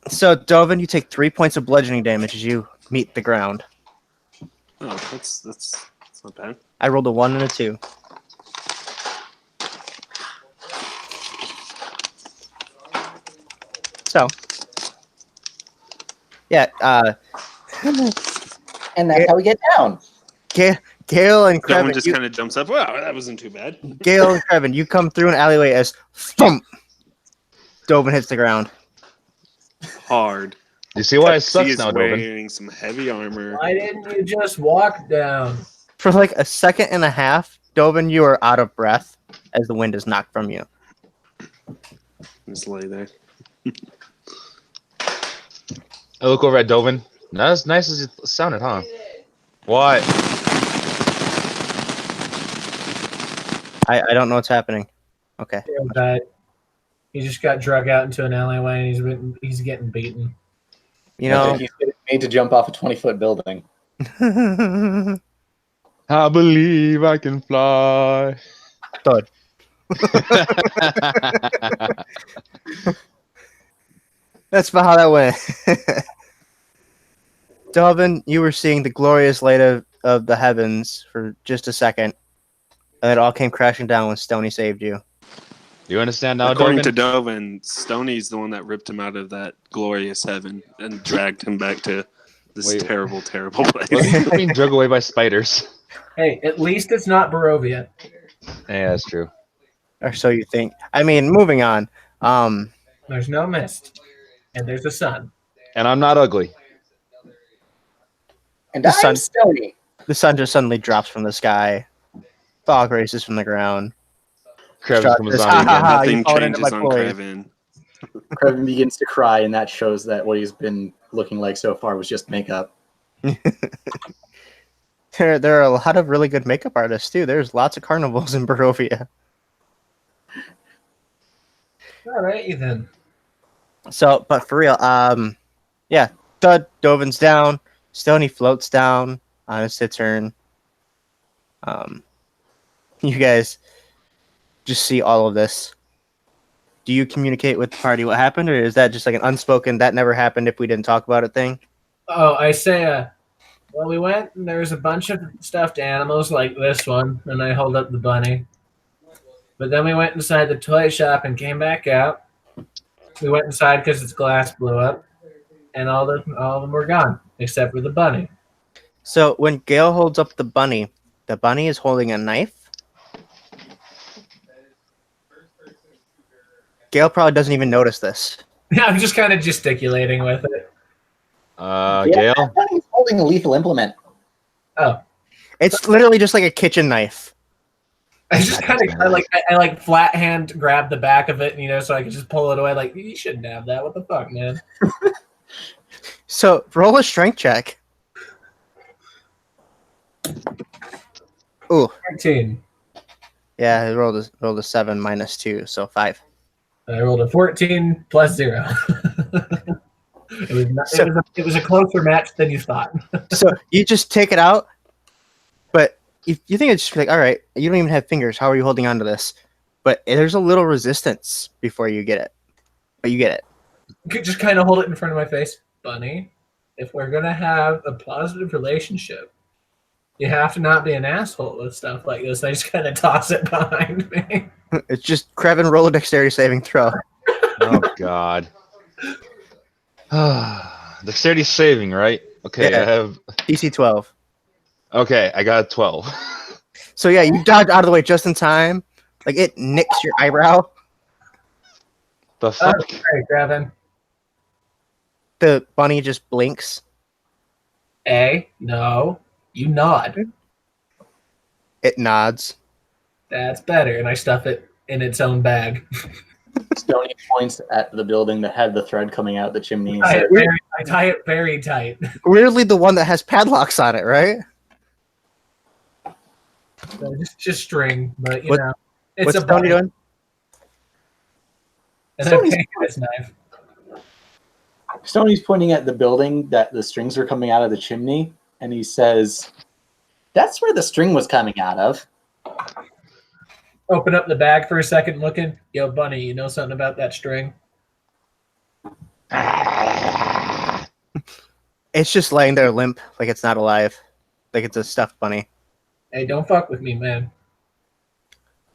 So, Dovin, you take 3 points of bludgeoning damage as you meet the ground. Oh, that's not bad. I rolled a 1 and a 2. So, yeah, And that's how we get down. Gale and Dovin Krevin, just kind of jumps up. Wow, that wasn't too bad. Gale and Krevin, you come through an alleyway as thump. Dovin hits the ground. Hard. You see why it He sucks is now, Dovin? wearing some heavy armor. Why didn't you just walk down? For like a second and a half, Dovin, you are out of breath as the wind is knocked from you. Just lay there. I look over at Dovin. Not as nice as it sounded, huh? What? I don't know what's happening. Okay. But he just got drug out into an alleyway and he's getting beaten. You I know, think he's getting made to jump off a 20-foot building. I believe I can fly. Thud. That's about how that went. Dovin, you were seeing the glorious light of the heavens for just a second, and it all came crashing down when Stony saved you. You understand now, According Dovin? to Dovin, Stony's the one that ripped him out of that glorious heaven and dragged him back to this Wait. terrible, terrible place. Wasn't he being drug away by spiders? Hey, at least it's not Barovia. Yeah, that's true. Or so you think. I mean, moving on. There's no mist. And there's the sun. And I'm not ugly. And The I'm sun- Stony. The sun just suddenly drops from the sky. Fog races from the ground. Krevin comes Just- on ha, again. ha, ha. Nothing you followed into changes my on ploy. Krevin. Krevin begins to cry, and that shows that what he's been looking like so far was just makeup. There are a lot of really good makeup artists too. There's lots of carnivals in Barovia. All right, then. So, but for real, yeah, Dovin's down. Stony floats down on his turn. You guys just see all of this. Do you communicate with the party what happened, or is that just like an unspoken "that never happened if we didn't talk about it" thing? Oh, I say, well, we went and there's a bunch of stuffed animals like this one, and I hold up the bunny. But then we went inside the toy shop and came back out. We went inside because its glass blew up, and all of them were gone except for the bunny. So when Gale holds up the bunny is holding a knife. Gale probably doesn't even notice this. I'm just kind of gesticulating with it. Gale? He's holding a lethal implement. Oh, It's literally just like a kitchen knife. I just kind of I like flat hand grab the back of it, so I can just pull it away. Like, you shouldn't have that. What the fuck, man? So roll a strength check. Ooh, 13. yeah, I rolled a 7 minus 2, so 5. I rolled a 14 plus 0. It was a closer match than you thought. So you just take it out, but you think it's just like, all right, you don't even have fingers. How are you holding on to this? But there's a little resistance before you get it. But you get it. Just kind of hold it in front of my face. Bunny, if we're going to have a positive relationship, you have to not be an asshole with stuff like this. I just kind of toss it behind me. It's just Krevin, roll a dexterity saving throw. Oh, God. Dexterity saving, right? Okay, Yeah. I have... DC 12. Okay, I got a 12. So yeah, you dodge out of the way just in time. Like it nicks your eyebrow. The fuck? Hey, Gavin. The bunny just blinks. A, no. You nod. It nods. That's better. And I stuff it in its own bag. Stony points at the building that had the thread coming out the chimney and I says, tie it very tight. Weirdly, the one that has padlocks on it, right? So just string, but you What- know. It's What's a Stony bunny. doing? And I'm taking his knife. Stoney's pointing at the building that the strings are coming out of the chimney, and he says, "That's where the string was coming out of." Open up the bag for a second, looking. Yo, bunny, you know something about that string? It's just laying there limp, like it's not alive, like it's a stuffed bunny. Hey, don't fuck with me, man.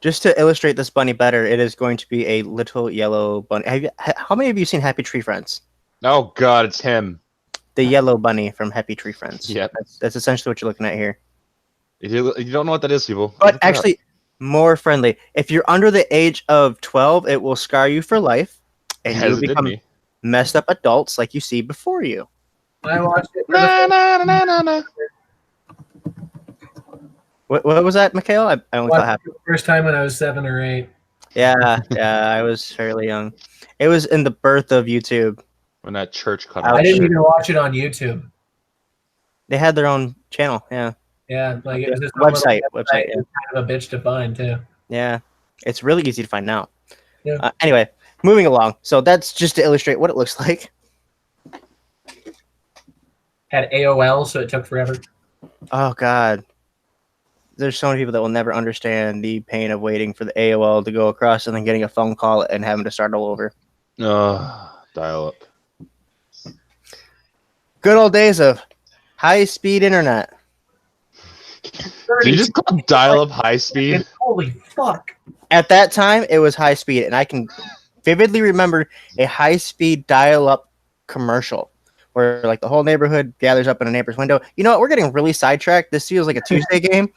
Just to illustrate this bunny better, it is going to be a little yellow bunny. How many of you seen Happy Tree Friends? Oh god, it's him. The yellow bunny from Happy Tree Friends. Yep. That's essentially what you're looking at here. If you don't know what that is, people. But look it up. actually, more friendly. If you're under the age of 12, it will scar you for life, and As you'll it did become me. messed up adults like you see before you. I watched it. For Na, the na, na, na, na. What was that, Mikhail? I only thought happy. first time when I was 7 or 8. Yeah, I was fairly young. It was in the birth of YouTube. When that church cut I off. I didn't sure. even watch it on YouTube. They had their own channel. Yeah, Yeah, like it was just Website, It was yeah. kind of a bitch to find too. yeah. It's really easy to find now. Yeah. Anyway, moving along. So that's just to illustrate what it looks like. Had AOL, so it took forever. Oh God, there's so many people that will never understand the pain of waiting for the AOL to go across and then getting a phone call and having to start all over. Dial up. Good old days of high-speed internet. Did you just call dial up high speed? Holy fuck! At that time, it was high speed, and I can vividly remember a high-speed dial-up commercial where like the whole neighborhood gathers up in a neighbor's window. You know what? We're getting really sidetracked. This feels like a Tuesday game.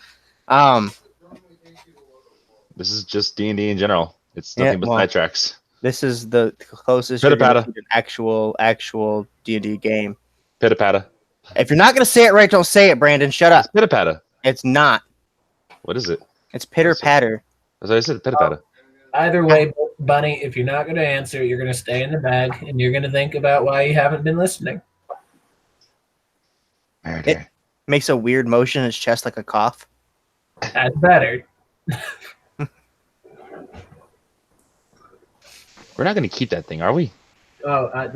This is just D&D in general. It's Yeah, nothing but well, sidetracks. This is the closest you're gonna Pitter-patter. get an actual D&D game. Pitta patta. If you're not gonna say it right, don't say it, Brandon. Shut up. It's pitta patta. It's not. What is it? It's pitter patter. As I said, pitta patta. Either way, Bunny, if you're not going to answer, you're going to stay in the bag and you're going to think about why you haven't been listening. Murder. Makes a weird motion in his chest like a cough. That's better. We're not going to keep that thing, are we? Oh,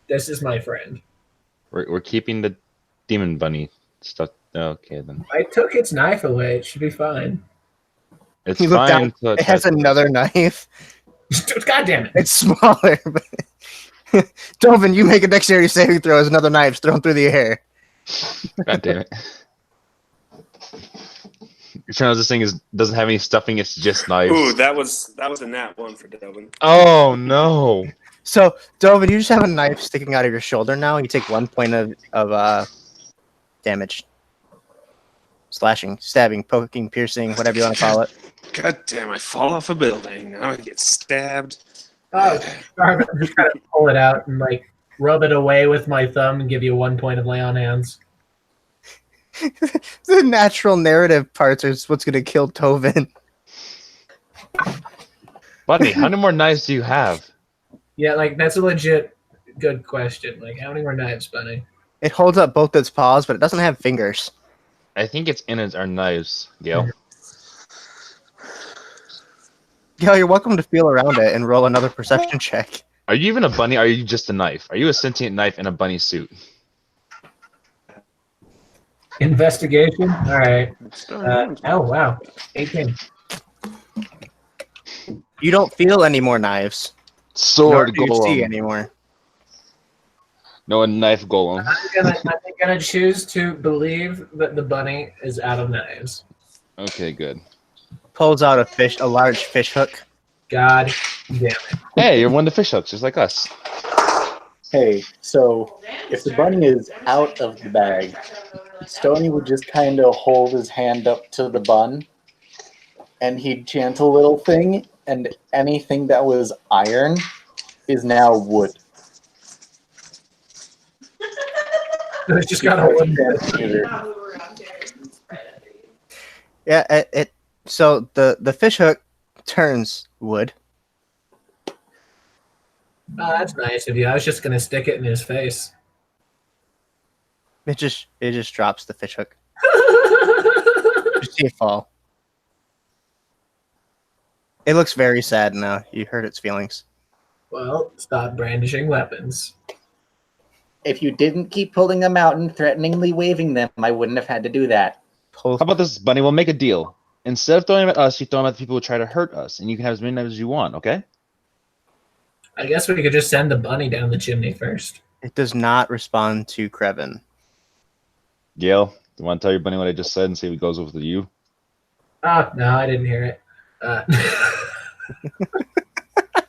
this is my friend. We're keeping the demon bunny stuff. Okay, then. I took its knife away. It should be fine. It's You look fine. down, until It has tries to- another knife. God damn it. It's smaller. But Dovin, you make a dexterity saving throw as another knife's thrown through the air. God damn it. You're trying to this thing doesn't have any stuffing, it's just knives. Ooh, that was a nat 1 for Delvin. Oh no. So, Dovin, you just have a knife sticking out of your shoulder now. You take 1 point of damage. Slashing, stabbing, poking, piercing, whatever you want to call it. God damn, I fall off a building. Now I get stabbed. Oh, sorry, I'm just trying to pull it out and like rub it away with my thumb and give you 1 point of lay on hands. The natural narrative parts are what's going to kill Tovin. Buddy, how many more knives do you have? Yeah, like that's a legit good question. Like, how many more knives, Bunny? It holds up both its paws, but it doesn't have fingers. I think it's in our knives, Gail. Gail, you're welcome to feel around it and roll another perception check. Are you even a bunny? Or are you just a knife? Are you a sentient knife in a bunny suit? Investigation. All right. Oh wow, 18. You don't feel any more knives. Sword Nor do you see golem. anymore. No, a knife golem. I'm gonna choose to believe that the bunny is out of knives. Okay, good. Pulls out a large fish hook. God damn it. Hey, you're one of the fish hooks, just like us. Hey, so if the bunny is out of the bag, Stony would just kind of hold his hand up to the bun, and he'd chant a little thing, and anything that was iron is now wood. It's just got a wooden. Yeah, so the fish hook turns wood. Oh, that's nice of you. I was just gonna stick it in his face. It just drops the fish hook. You see it fall. It looks very sad now. You hurt its feelings. Well, stop brandishing weapons. If you didn't keep pulling them out and threateningly waving them, I wouldn't have had to do that. How about this, Bunny? We'll make a deal. Instead of throwing them at us, you throw them at the people who try to hurt us, and you can have as many numbers as you want, okay? I guess we could just send the bunny down the chimney first. It does not respond to Krevin. Gail, do you want to tell your Bunny what I just said and see if it goes with you? Oh, no, I didn't hear it.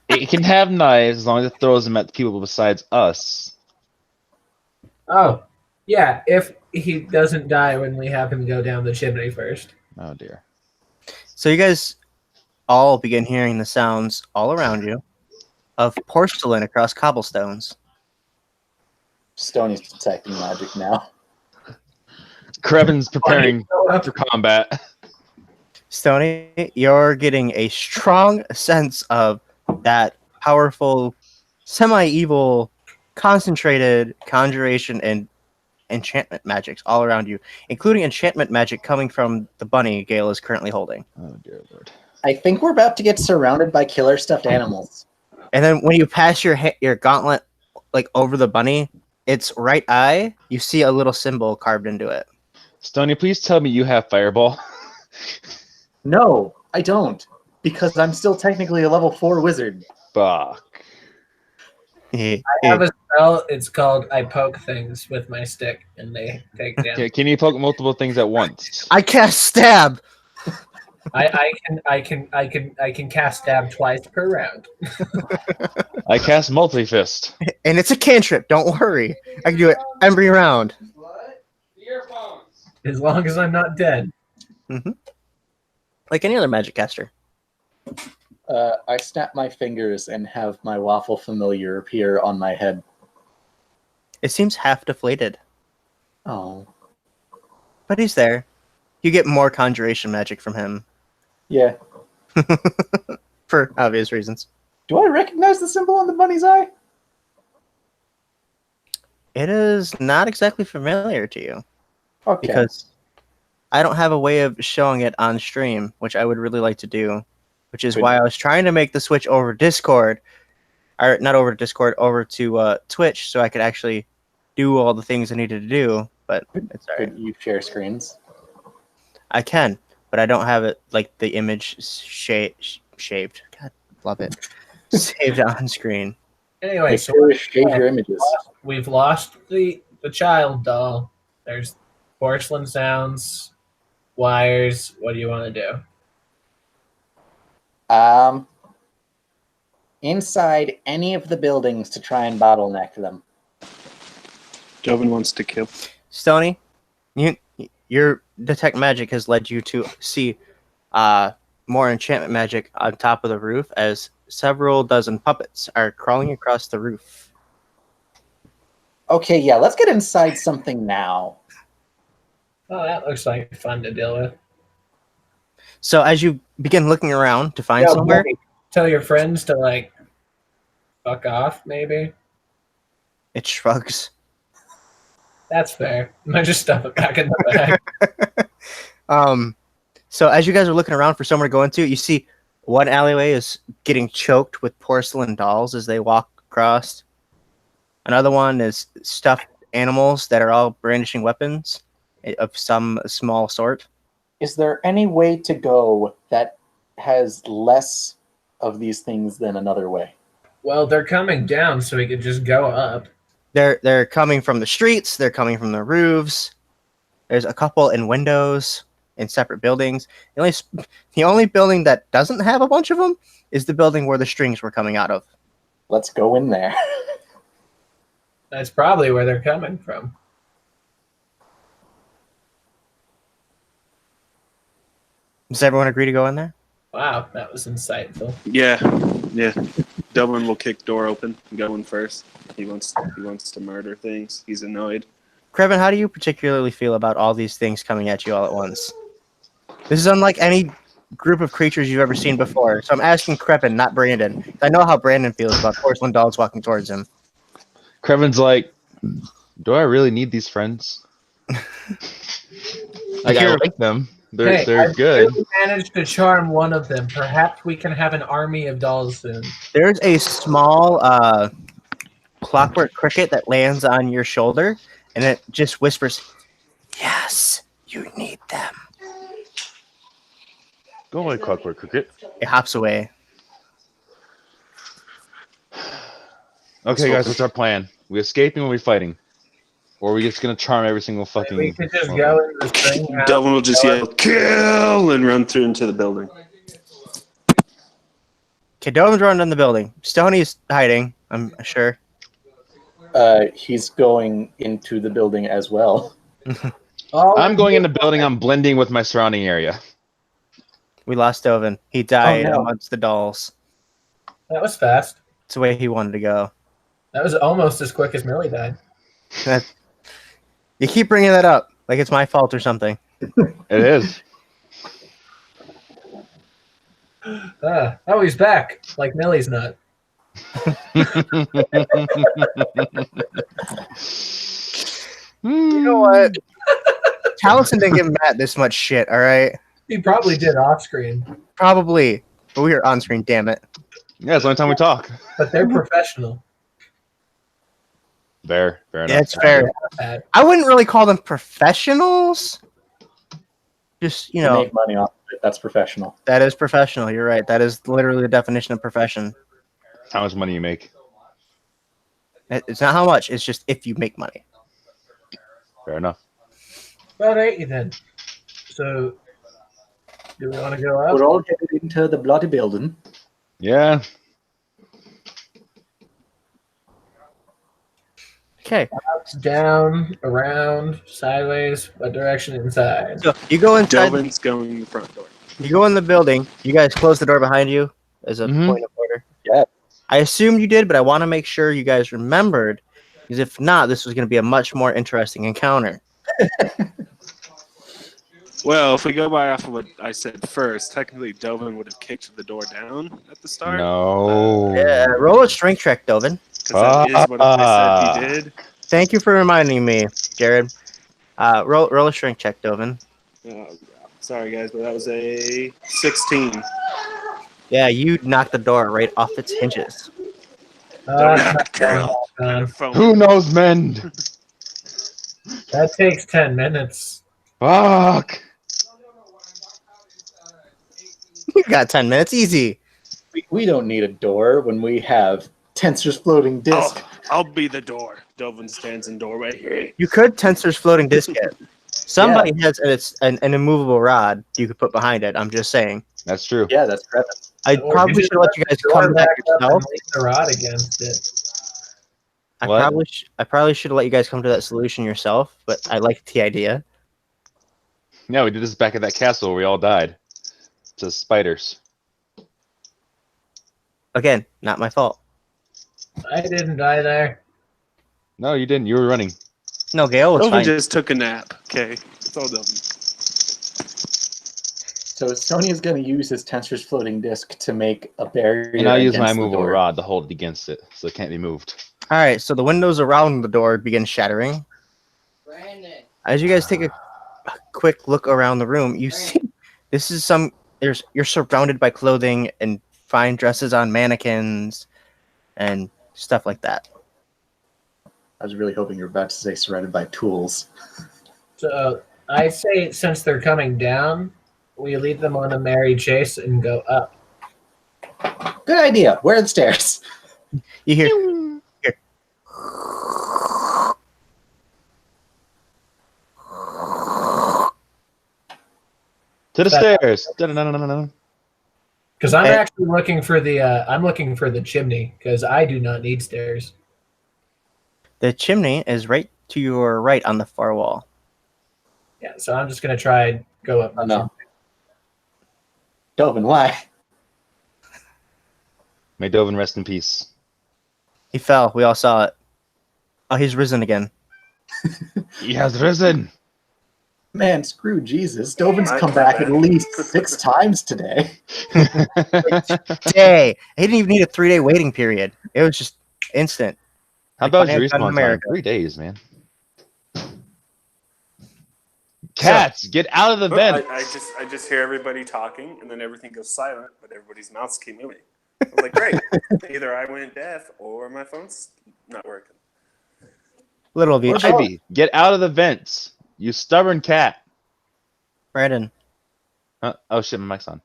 It can have knives as long as it throws them at the people besides us. Oh, yeah, if he doesn't die when we have him go down the chimney first. Oh, dear. So you guys all begin hearing the sounds all around you of porcelain across cobblestones. Stony's detecting magic now. Krevin's preparing for combat. Stony, you're getting a strong sense of that powerful, semi-evil, concentrated conjuration and enchantment magics all around you, including enchantment magic coming from the bunny Gale is currently holding. Oh, dear Lord. I think we're about to get surrounded by killer stuffed animals. And then when you pass your gauntlet like over the bunny, its right eye, you see a little symbol carved into it. Stony, please tell me you have Fireball. No, I don't. Because I'm still technically a level 4 wizard. Fuck. I have a spell. It's called I poke things with my stick, and they take damage. Okay, can you poke multiple things at once? I cast stab. I can cast stab twice per round. I cast Multi-Fist. And it's a cantrip, don't worry. I can do it every round. As long as I'm not dead. Mm-hmm. Like any other magic caster. I snap my fingers and have my waffle familiar appear on my head. It seems half deflated. Oh. But he's there. You get more conjuration magic from him. Yeah. For obvious reasons. Do I recognize the symbol on the bunny's eye? It is not exactly familiar to you. Okay. Because I don't have a way of showing it on stream, which I would really like to do. Which is why I was trying to make the switch over Discord. Or not over to Discord, over to Twitch, so I could actually do all the things I needed to do. But it's alright. Could you share screens? I can, but I don't have it like the image shaved. God, love it. Saved on screen. Anyway, Make so sure to shave your images. we've lost the child doll. There's porcelain sounds, wires. What do you want to do? Inside any of the buildings to try and bottleneck them. Joven wants to kill. Stony, your detect magic has led you to see more enchantment magic on top of the roof as several dozen puppets are crawling across the roof. Okay, yeah, let's get inside something now. Oh, that looks like fun to deal with. So as you begin looking around to find Yeah, somewhere, maybe tell your friends to like fuck off, maybe. it shrugs. That's fair. I just stuff it back in the bag. So as you guys are looking around for somewhere to go into, you see one alleyway is getting choked with porcelain dolls as they walk across. Another one is stuffed animals that are all brandishing weapons of some small sort. Is there any way to go that has less of these things than another way? Well, they're coming down, so we could just go up. They're coming from the streets. They're coming from the roofs. There's a couple in windows in separate buildings. The only building that doesn't have a bunch of them is the building where the strings were coming out of. Let's go in there. That's probably where they're coming from. Does everyone agree to go in there? Wow, that was insightful. Yeah. Dublin will kick door open and go in first. He wants to murder things. He's annoyed. Krevin, how do you particularly feel about all these things coming at you all at once? This is unlike any group of creatures you've ever seen before. So I'm asking Krevin, not Brandon. I know how Brandon feels about porcelain dolls walking towards him. Krevin's like, do I really need these friends? Like, I like them. They're I've good. barely managed to charm one of them. Perhaps we can have an army of dolls soon. There's a small clockwork cricket that lands on your shoulder, and it just whispers, "Yes, you need them." Go away, Clockwork Cricket. It hops away. Okay, guys, what's our plan? We escaping or we fighting? Or are we just gonna charm every single fucking... We could just go into the spring house. Dublin will just yell, kill, and run through into the building. Okay, Dolan's running in the building. Stoney's hiding, I'm sure. He's going into the building as well. I'm going in the building. I'm blending with my surrounding area. We lost Dovin. He died Oh, no. amongst the dolls. That was fast. It's the way he wanted to go. That was almost as quick as Millie died. You keep bringing that up like it's my fault or something. It is. Oh, he's back. Like Millie's not. You know what? Taliesin didn't give Matt this much shit, all right? He probably did off screen, Probably. But we are on screen, damn it. Yeah, it's the only time we talk. but they're professional. Fair enough. Yeah, it's fair. Bad. I wouldn't really call them professionals. Just, you To know, make money off of it, that's professional. that is professional. You're right. That is literally the definition of profession. How much money you make? It's not how much, it's just if you make money. Fair enough. About 80 then. So, do we want to go out? We're all headed into the bloody building. Yeah. Okay. Down, around, sideways, what direction inside? So you go inside. Delvin's going in the front door. You go in the building. You guys close the door behind you as a Mhm. point of order. Yeah. I assumed you did, but I want to make sure you guys remembered, because if not, this was going to be a much more interesting encounter. Well, if we go by off of what I said first, technically Delvin would have kicked the door down at the start. No. Yeah, roll a strength check, Dovin. Because that is what I said he did. Thank you for reminding me, Jared. Roll a strength check, Dovin. Sorry, guys, but that was a 16. Yeah, you knocked the door right off its hinges. Who knows mend? That takes 10 minutes. Fuck. You got 10 minutes, easy. We don't need a door when we have Tensor's floating disc. I'll be the door. Delvin stands in doorway here. You could Tensor's floating disc it. Somebody has an immovable rod you could put behind it. I'm just saying. That's true. Yeah, that's correct. I Or probably you should just let you guys Door come back back up and yourself. lean the rod against it. What? I probably should let you guys come to that solution yourself, but I like the idea. Yeah, we did this back at that castle where we all died. To spiders. Again, not my fault. I didn't die there. No, you didn't. You were running. No, Gale was Delvin fine. just took a nap. Okay, it's all Delvin. So Sony is going to use his Tensor's floating disc to make a barrier. And I'll use my against the movable door. rod to hold it against it, so it can't be moved. All right, so the windows around the door begin shattering. Brandon. As you guys take a quick look around the room, you see this is you're surrounded by clothing and fine dresses on mannequins and stuff like that. I was really hoping you were about to say surrounded by tools. So I say since they're coming down, we lead them on a merry chase and go up. Good idea. Where are the stairs? You hear To the stairs. Dun-dun-dun-dun-dun. Because I'm Okay. actually looking for the chimney because I do not need stairs. the chimney is right to your right on the far wall. Yeah, so I'm just gonna try and go up. Oh, no. Dovin, why? May Dovin rest in peace. He fell. We all saw it. Oh, he's risen again. He has risen. Man, screw Jesus. Dovin's My- come my back bad. at least 6 times today. Day. He didn't even need a 3-day waiting period. It was just instant. How Like about when your I found respawn time? America. 3 days, man. Cats, get out of the Well, vent. I just hear everybody talking, and then everything goes silent, but everybody's mouths keep moving. I was like, great. Either I went deaf or my phone's not working. Little of each. Ivy, get out of the vents. You stubborn cat. Brandon. Oh shit, my mic's on.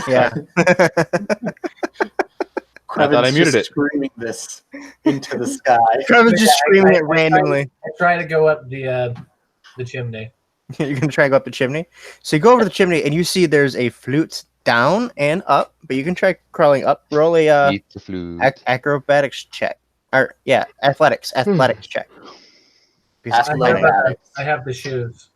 Yeah. I thought I muted just it. screaming this into the sky. Trevor's just screaming it I randomly. try to go up the chimney. You're gonna try to go up the chimney. So you go over the chimney and you see there's a flute down and up, but you can try crawling up. Roll a Eat the flute. acrobatics check, or athletics check. Because it's climbing. I have the shoes.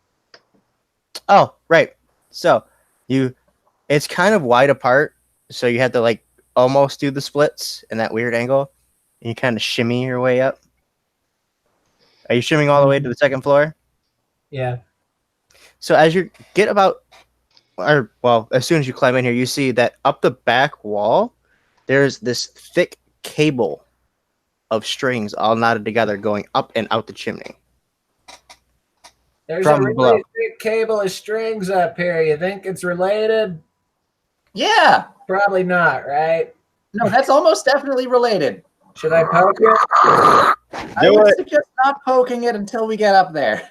Oh, right. So it's kind of wide apart, so you have to like almost do the splits in that weird angle, and you kind of shimmy your way up. Are you shimmying all the way to the second floor? Yeah. So as you get about, as soon as you climb in here, you see that up the back wall, there's this thick cable of strings all knotted together going up and out the chimney. There's From a really below. thick cable of strings up here. You think it's related? Yeah. Probably not, right? No, that's almost definitely related. Should I poke it? I would suggest not poking it until we get up there.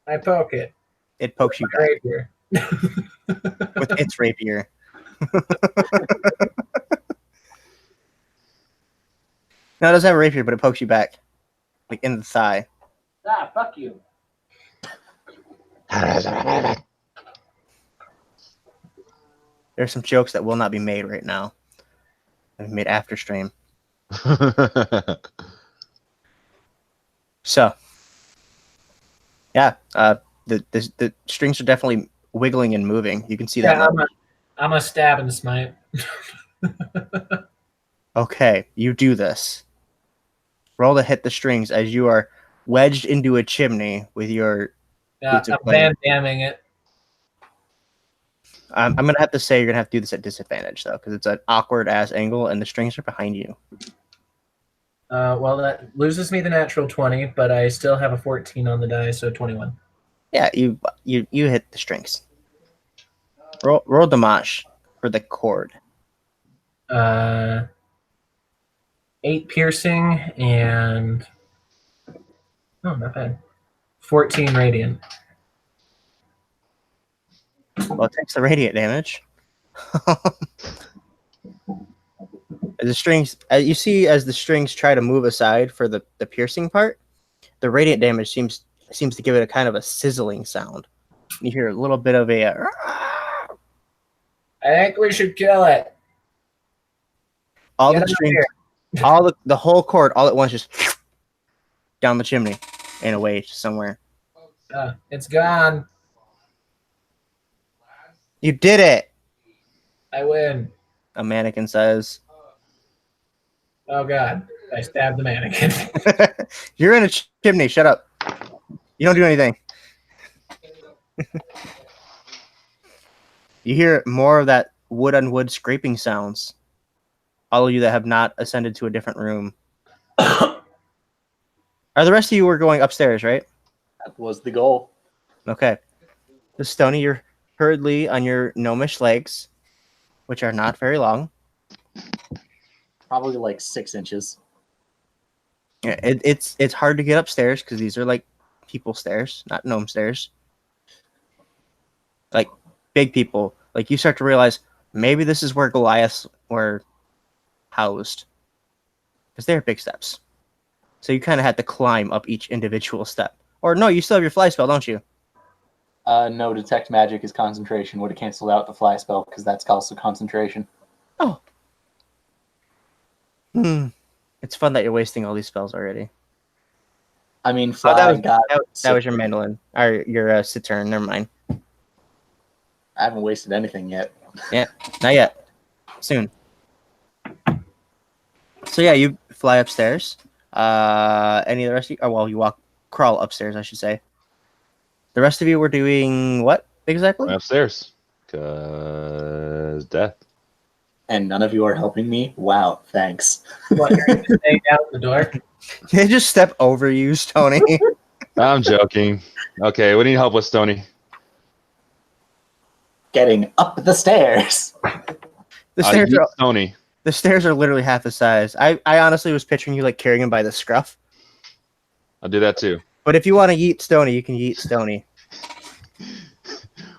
I poke it. It pokes you back Right here. with its rapier. No, it doesn't have a rapier, but it pokes you back, like in the thigh. Ah, fuck you. There's some jokes that will not be made right now. They'll be made after stream. So, yeah, the strings are definitely wiggling and moving. You can see that. Yeah, I'm a stab and smite. Okay, you do this. Roll to hit the strings as you are wedged into a chimney with your. Yeah, Boots of I'm flame. Van Damming it. I'm gonna have to say you're gonna have to do this at disadvantage though, because it's an awkward ass angle and the strings are behind you. Well, that loses me the natural 20, but I still have a 14 on the die, so 21. Yeah, you hit the strings. Roll damage for the cord. 8 piercing and not bad. 14 radiant. Well, it takes the radiant damage. The strings, you see, as the strings try to move aside for the piercing part, the radiant damage seems to give it a kind of a sizzling sound. You hear a little bit of a. I think we should kill it. All Get the out strings, all the whole cord, all at once, just down the chimney and away somewhere. It's gone. You did it, I win. a mannequin says. Oh god, I stabbed the mannequin. You're in a chimney. Shut up. You don't do anything. You hear more of that wood on wood scraping sounds. All of you that have not ascended to a different room. Are the rest of you were going upstairs, right? That was the goal. Okay. The Stony, you're hurriedly on your gnomish legs, which are not very long. Probably like 6 inches. Yeah, it's hard to get upstairs because these are like people stairs, not gnome stairs. Like big people. Like you start to realize maybe this is where Goliaths were housed. Because they're big steps. So you kind of had to climb up each individual step. Or no, you still have your fly spell, don't you? No, detect magic is concentration. Would have canceled out the fly spell because that's also concentration. Oh. It's fun that you're wasting all these spells already. I mean, Oh, flying that was your mandolin. Or your cittern, never mind. I haven't wasted anything yet. Yeah, not yet. soon. So yeah, you fly upstairs. Any of the rest of you? Oh, well, you crawl upstairs, I should say. The rest of you were doing what exactly? Going upstairs. Cause death. And none of you are helping me? Wow, thanks. What, you're going to stay out the door? They just step over you, Stony. I'm joking. Okay, what do you need help with, Stony? Getting up the stairs. The stairs yeet are Stony. the stairs are literally half the size. I honestly was picturing you like carrying him by the scruff. I'll do that too. But if you want to yeet Stony, you can yeet Stony.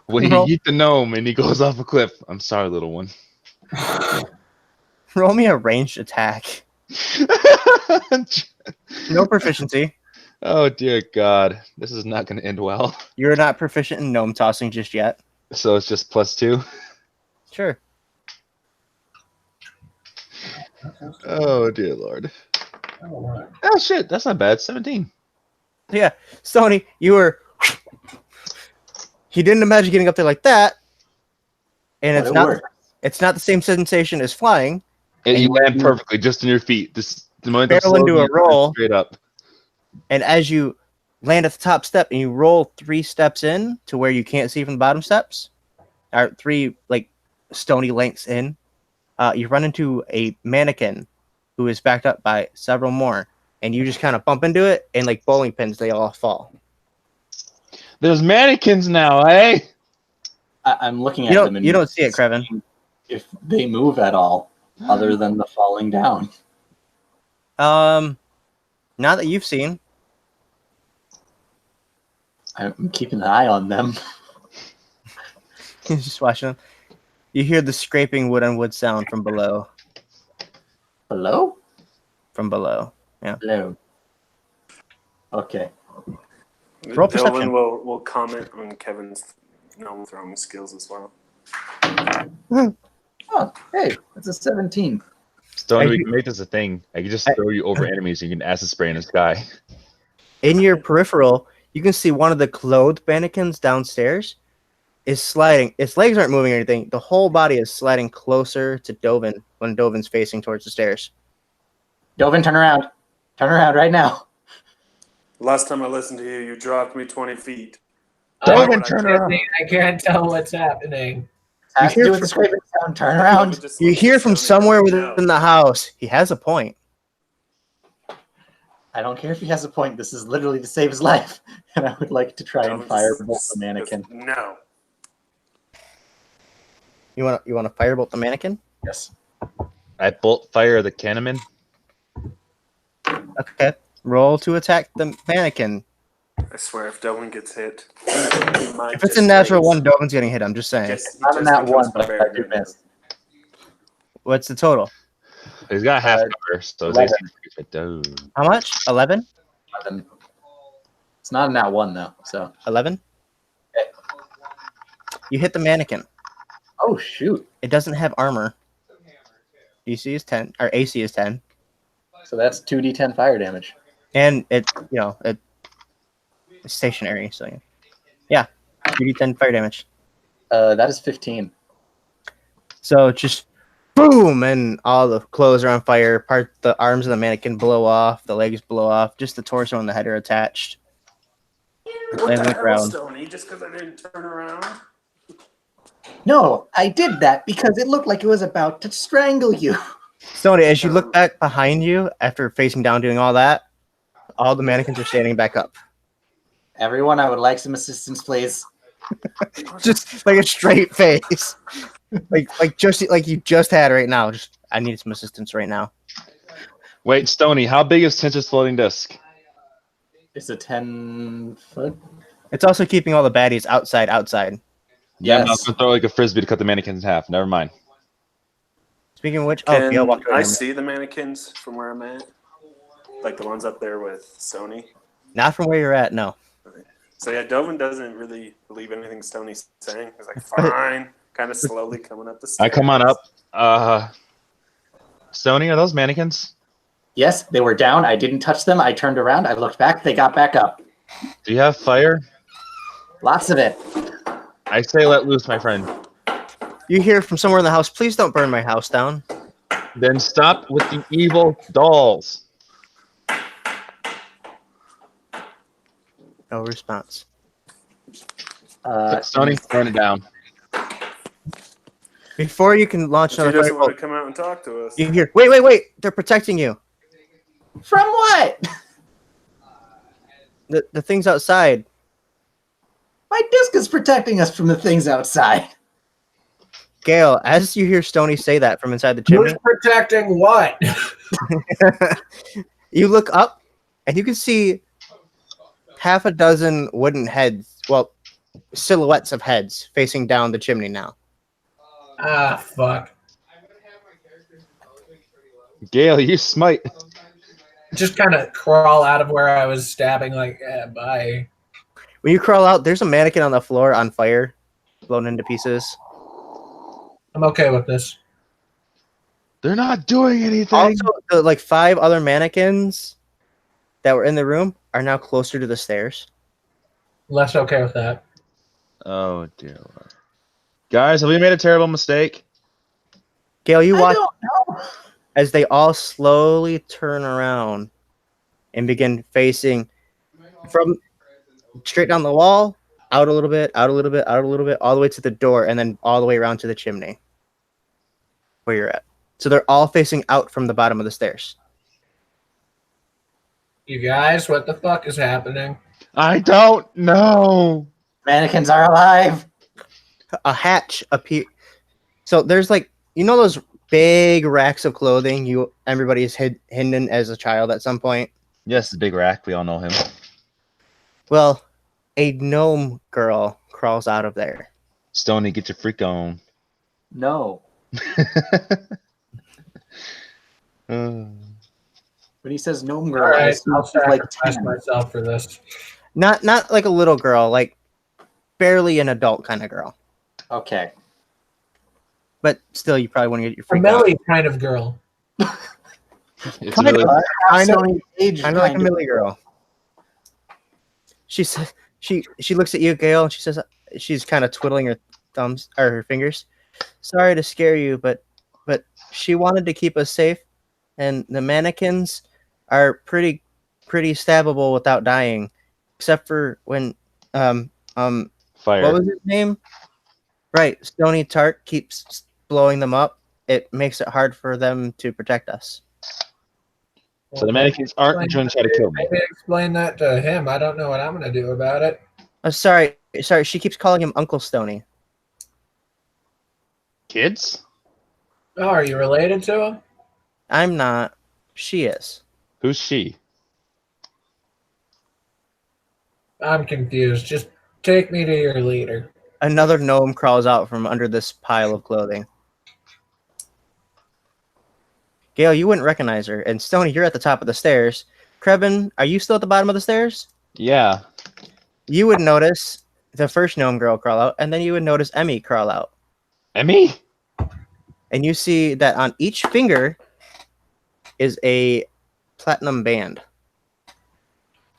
When you Roll- yeet the gnome and he goes off a cliff. I'm sorry, little one. Roll me a ranged attack. No proficiency. Oh dear God, this is not going to end well. You're not proficient in gnome tossing just yet. So it's just +2. Sure. Oh dear Lord. Oh, Oh shit, that's not bad. 17. Yeah, Stony, you were. He didn't imagine getting up there like that, and But it's it not. worked. It's not the same sensation as flying. And you And land you- perfectly just in your feet. This the moment Barrel into a roll. straight up. And as you land at the top step and you roll 3 steps in to where you can't see from the bottom steps, or 3 like stony lengths in, you run into a mannequin who is backed up by several more, and you just kind of bump into it, and like bowling pins, they all fall. There's mannequins now, eh? I'm looking at You them don't and you don't see it, Krevin. seeing if they move at all, other than the falling down. Now that you've seen, I'm keeping an eye on them. just watching them, you hear the scraping wood on wood sound from below. Hello? From below. Hello. Okay. Roll perception. Dylan will comment on Kevin's gnome throwing skills as well. Oh, hey, it's a 17. Stone, I we do- can make this a thing. I can just I- throw you over enemies and you can acid spray in the sky. In your peripheral, you can see one of the clothed mannequins downstairs is sliding. Its legs aren't moving or anything. The whole body is sliding closer to Dovin when Dovin's facing towards the stairs. Dovin, turn around. Turn around right now. Last time I listened to you, you dropped me 20 feet. Dovin, turn around. I can't tell what's happening. Has to hear do with from- the scraping sound. Turn around. You hear from somewhere within the house. He has a point. I don't care if he has a point. This is literally to save his life. And I would like to try and firebolt the mannequin. No. You want to firebolt the mannequin? Yes. I bolt fire the cannon. Okay. Roll to attack the mannequin. I swear, if Dylan gets hit, If it's a natural one, Dovin's getting hit. I'm just saying. Not in that one, but I do miss. What's the total? He's got half cover, so his 11. AC is How much? 11? 11. It's not in that one, though. So. 11? You hit the mannequin. Oh, shoot. It doesn't have armor. DC is 10, or AC is 10. So that's 2d10 fire damage. And it's stationary, so yeah. 2d10 fire damage. That is 15. So just boom, and all the clothes are on fire. The arms of the mannequin blow off, the legs blow off, just the torso and the head are attached. What Land on the the hell, ground. Stoney? Just because I didn't turn around? No, I did that because it looked like it was about to strangle you. Stoney, as you look back behind you after facing down doing all that, all the mannequins are standing back up. Everyone, I would like some assistance, please. Just like a straight face. like just like you just had right now. Just I need some assistance right now. Wait, Stony, how big is Tinter's floating disc? It's a 10 foot. It's also keeping all the baddies outside. Yeah, I'm Yes. gonna throw like a frisbee to cut the mannequins in half. Never mind. Speaking of which, Can Gail walked I away. see the mannequins from where I'm at? Like the ones up there with Stoney? Not from where you're at, no. So yeah, Dovin doesn't really believe anything Stoney's saying. He's like, fine. Kind of slowly coming up the stairs. I come on up. Stony, are those mannequins? Yes, they were down. I didn't touch them. I turned around. I looked back. They got back up. Do you have fire? Lots of it. I say let loose, my friend. You hear from somewhere in the house, please don't burn my house down. Then stop with the evil dolls. No response. Stony, burn it down. Before you can launch She another doesn't want firebolt, to come out and talk to us. you hear, wait, they're protecting you. From what? The things outside. My disc is protecting us from the things outside. Gale, as you hear Stony say that from inside the Who's chimney, protecting what? you look up and you can see half a dozen wooden heads, well, silhouettes of heads facing down the chimney now. Ah, fuck. Gale, you smite. Just kind of crawl out of where I was stabbing, like, bye. When you crawl out, there's a mannequin on the floor on fire, blown into pieces. I'm okay with this. They're not doing anything. Also, the like 5 other mannequins that were in the room are now closer to the stairs. Less okay with that. Oh dear Lord. Guys, have we made a terrible mistake? Gale, you I watch don't know. as they all slowly turn around and begin facing from straight down the wall, out a little bit, out a little bit, out a little bit, all the way to the door, and then all the way around to the chimney where you're at. So they're all facing out from the bottom of the stairs. You guys, what the fuck is happening? I don't know. Mannequins are alive. A hatch appear. So there's like, you know those big racks of clothing everybody's hidden as a child at some point? Yes, the big rack. We all know him. Well, a gnome girl crawls out of there. Stony, get your freak on. No. Uh, When he says gnome All girl, I right, assume I'll she's like sacrifice 10. myself for this. Not like a little girl, like barely an adult kind of girl. Okay. But still, you probably want to get your A freak out. Melly kind of girl. it's Kind really, of. I know. Sony age Kind of like a kind of- Millie girl. She says she looks at you, Gale, and she says she's kind of twiddling her thumbs or her fingers. Sorry to scare you, but she wanted to keep us safe, and the mannequins are pretty stabbable without dying, except for when fire. what was his name? Right, Stony Tart keeps blowing them up. It makes it hard for them to protect us. So the mannequins aren't trying to try to kill me. Maybe explain that to him. I don't know what I'm going to do about it. Sorry. She keeps calling him Uncle Stony. Kids? Oh, are you related to him? I'm not. She is. Who's she? I'm confused. Just take me to your leader. Another gnome crawls out from under this pile of clothing. Gale, you wouldn't recognize her. And Stony, you're at the top of the stairs. Krebin, are you still at the bottom of the stairs? Yeah. You would notice the first gnome girl crawl out, and then you would notice Emmy crawl out. Emmy? And you see that on each finger is a platinum band.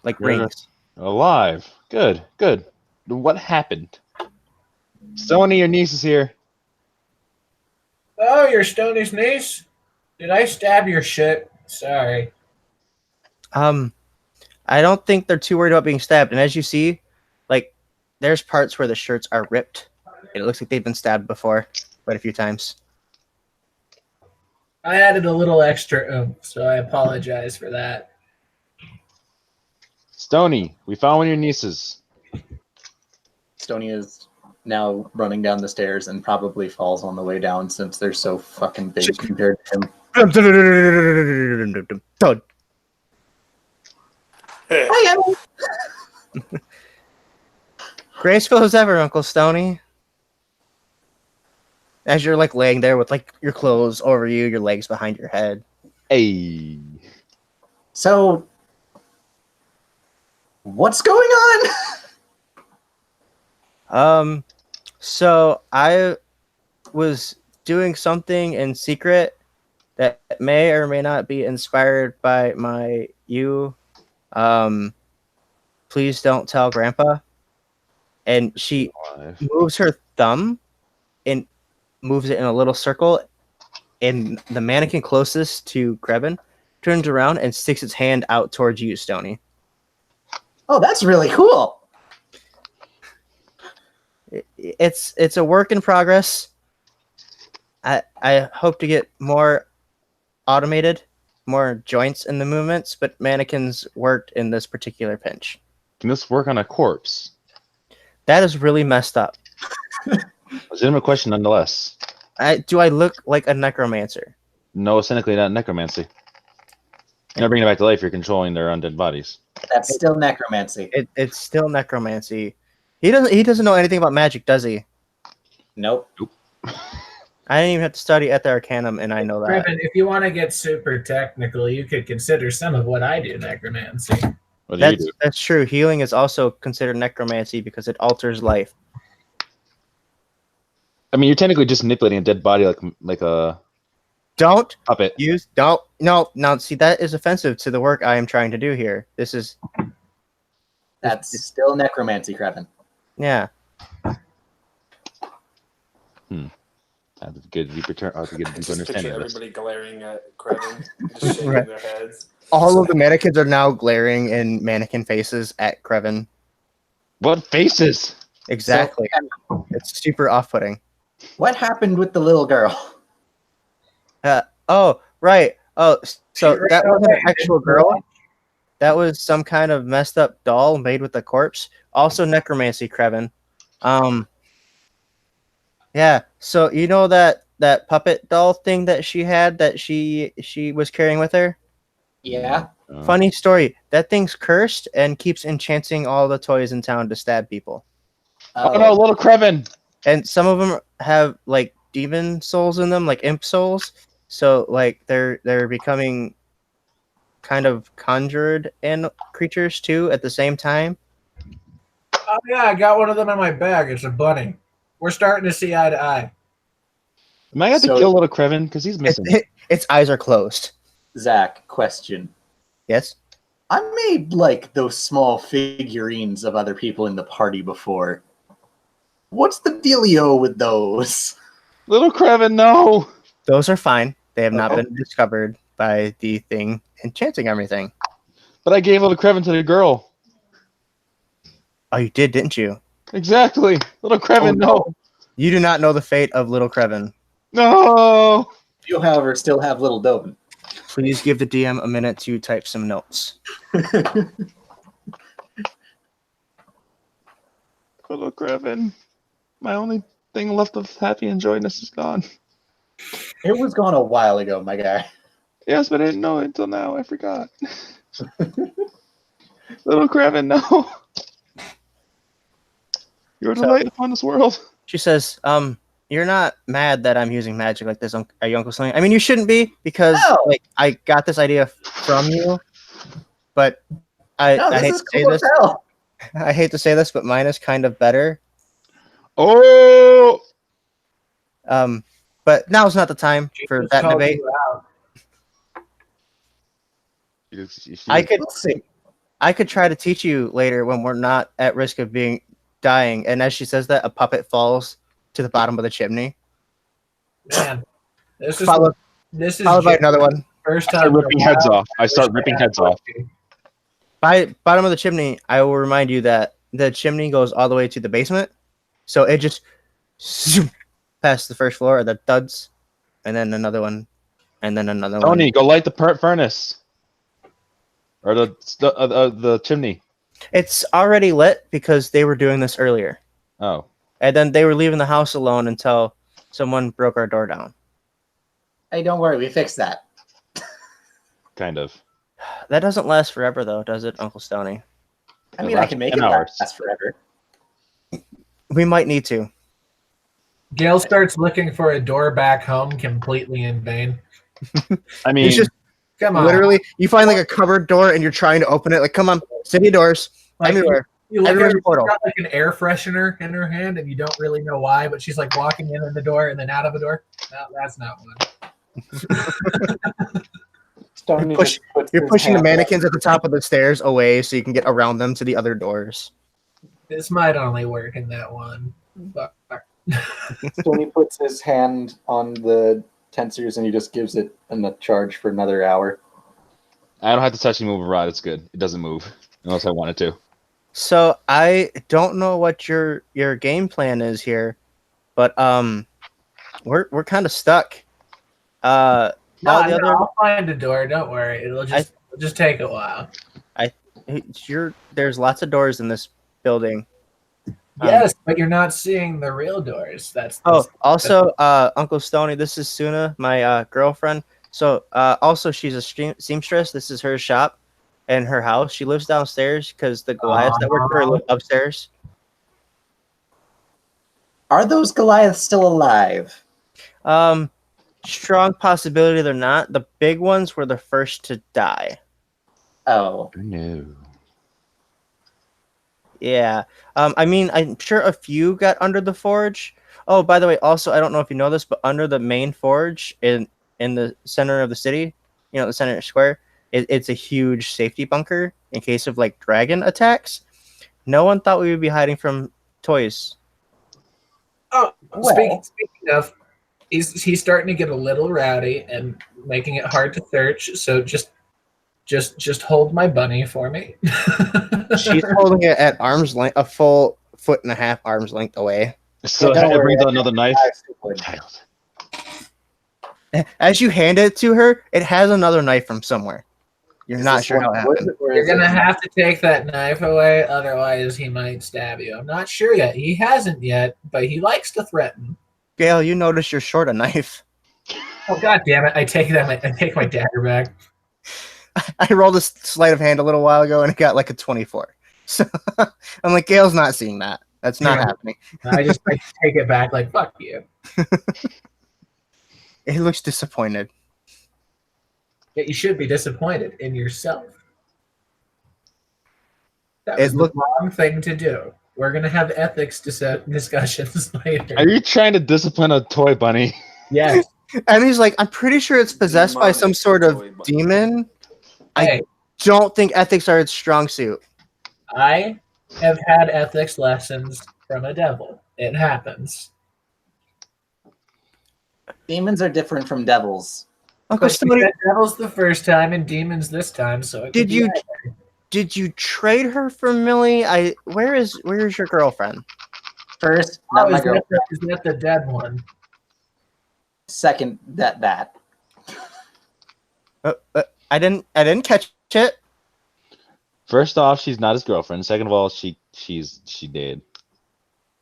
Like Yeah. rings. Alive. Good. Good. What happened? Stony, your niece is here. Oh, you're Stoney's niece? Did I stab your shit? Sorry. I don't think they're too worried about being stabbed. And as you see, like, there's parts where the shirts are ripped. It looks like they've been stabbed before, quite a few times. I added a little extra oomph, so I apologize for that. Stony, we found one of your nieces. Stony is now running down the stairs and probably falls on the way down since they're so fucking big compared to him. Toad. Hi, Emily. Graceful as ever, Uncle Stony. As you're like laying there with like your clothes over you, your legs behind your head. Hey. So, what's going on? So I was doing something in secret that may or may not be inspired by my you. Please don't tell Grandpa. And she Alive. moves her thumb, and moves it in a little circle, and the mannequin closest to Krebin turns around and sticks its hand out towards you, Stony. Oh, that's really cool. It's a work in progress. I hope to get more automated, more joints in the movements, but mannequins worked in this particular pinch. Can this work on a corpse? That is really messed up. Legitimate question nonetheless. Do I look like a necromancer? No, cynically not necromancy. You're not bringing it back to life, you're controlling their undead bodies. That's still necromancy. It's still necromancy. He doesn't know anything about magic, does he? Nope. I didn't even have to study at the Arcanum, and I know that. Griffin, if you want to get super technical, you could consider some of what I do necromancy. What do you do? That's true. Healing is also considered necromancy because it alters life. I mean, you're technically just manipulating a dead body like a Don't puppet. use don't no. See, that is offensive to the work I am trying to do here. This is That's still necromancy, Kevin. yeah. Have to get a deeper Just picture understanding of this. everybody glaring at Krevin, just shaking Right. their heads. All of the mannequins are now glaring in mannequin faces at Krevin. What faces? Exactly. It's super off-putting. What happened with the little girl? Oh, right. Oh, so She ran that wasn't an away, actual didn't girl. she? That was some kind of messed up doll made with a corpse. Also necromancy, Krevin. Yeah. So you know that puppet doll thing that she had that she was carrying with her? Yeah. Funny story. That thing's cursed and keeps enchanting all the toys in town to stab people. Oh no, little Krevin! And some of them have like demon souls in them, like imp souls. So like they're becoming kind of conjured in creatures too at the same time. Oh yeah, I got one of them in my bag. It's a bunny. We're starting to see eye to eye. Am I going to So- kill little Krevin? Because he's missing. Its eyes are closed. Zach, question. Yes. I made like those small figurines of other people in the party before. What's the dealio with those? Little Krevin, no! Those are fine. They have not Okay. been discovered by the thing enchanting everything. But I gave little Krevin to the girl. Oh, you did, didn't you? Exactly! Little Krevin, no! You do not know the fate of little Krevin. No! You, however, still have little Dobin. Please give the DM a minute to type some notes. Little Krevin. My only thing left of happy and joyness is gone. It was gone a while ago, my guy. Yes, but I didn't know it until now. I forgot. Little Krevin, no! You're a So- delight upon this world. She says, you're not mad that I'm using magic like this, are you, Uncle Sling? I mean, you shouldn't be, because No. like I got this idea from you, but I No, this hate is to say cool this. as hell. I hate to say this, but mine is kind of better. Oh! But now's not the time for Just that called debate. you out. I could We'll see. I could try to teach you later when we're not at risk of dying. And as she says that, a puppet falls to the bottom of the chimney, Man, this is followed by Jim's another one. first I start time. in a ripping heads while. off. I start ripping heads off. By bottom of the chimney, I will remind you that the chimney goes all the way to the basement. So it just zoom past the first floor, the thuds, and then another one, and then another one. Tony, go light the furnace. Or the chimney. It's already lit because they were doing this earlier. Oh. And then they were leaving the house alone until someone broke our door down. Hey, don't worry, we fixed that. Kind of. That doesn't last forever, though, does it, Uncle Stoney? I mean, I can make it 10 hours. last forever. We might need to. Gail starts looking for a door back home completely in vain. I mean, It's just Come on. literally, you find like a cupboard door and you're trying to open it. Like, come on, city doors, Like, everywhere. You look at her, Everywhere's a she's portal. got like an air freshener in her hand, and you don't really know why, but she's like walking in the door and then out of the door. No, that's not one. Stony push- just puts You're his pushing the hand mannequins at the top of the stairs away so you can get around them to the other doors. This might only work in that one. But Tony puts his hand on the tensors and he just gives it a charge for another hour. I don't have to touch the moving rod. It's good. It doesn't move unless I want it to. So I don't know what your game plan is here, but we're kind of stuck. All the other I'll find a door. Don't worry. It'll just take a while. there's lots of doors in this building. Yes, but you're not seeing the real doors. Also, Uncle Stoney, this is Suna, my girlfriend. So, also, she's a seamstress. This is her shop and her house. She lives downstairs because the Goliaths that work for her live upstairs. Are those Goliaths still alive? Strong possibility they're not. The big ones were the first to die. Oh. No. Yeah. I mean, I'm sure a few got under the forge. Oh, by the way, also, I don't know if you know this, but under the main forge in the center of the city, the center square, it's a huge safety bunker in case of like dragon attacks. No one thought we would be hiding from toys. Oh, Well. speaking of, he's starting to get a little rowdy and making it hard to search. So just hold my bunny for me. She's holding it at arm's length, a full 1.5 arm's length away. So Don't it worry, brings out another knife. would. Child. As you hand it to her, it has another knife from somewhere. You're not sure how it happened. You're gonna have to take that knife away, otherwise he might stab you. I'm not sure yet. He hasn't yet, but he likes to threaten. Gail, you notice you're short a knife. Oh god damn it! I take my dagger back. I rolled a sleight of hand a little while ago and it got like a 24. So I'm like, Gail's not seeing that. That's not happening. I take it back like fuck you. He looks disappointed. Yeah, you should be disappointed in yourself. That was It the looked- wrong thing to do. We're gonna have ethics discussions later. Are you trying to discipline a toy bunny? Yes. And he's like, I'm pretty sure it's possessed by some sort of demon. Hey, I don't think ethics are its strong suit. I have had ethics lessons from a devil. It happens. Demons are different from devils. Uncle But you Stoney, said devils the first time and demons this time, so it could be either. did you trade her for Millie? Where is your girlfriend? First, not my is girlfriend. that the dead one? Second, that. I didn't catch it. First off, she's not his girlfriend. Second of all, she did.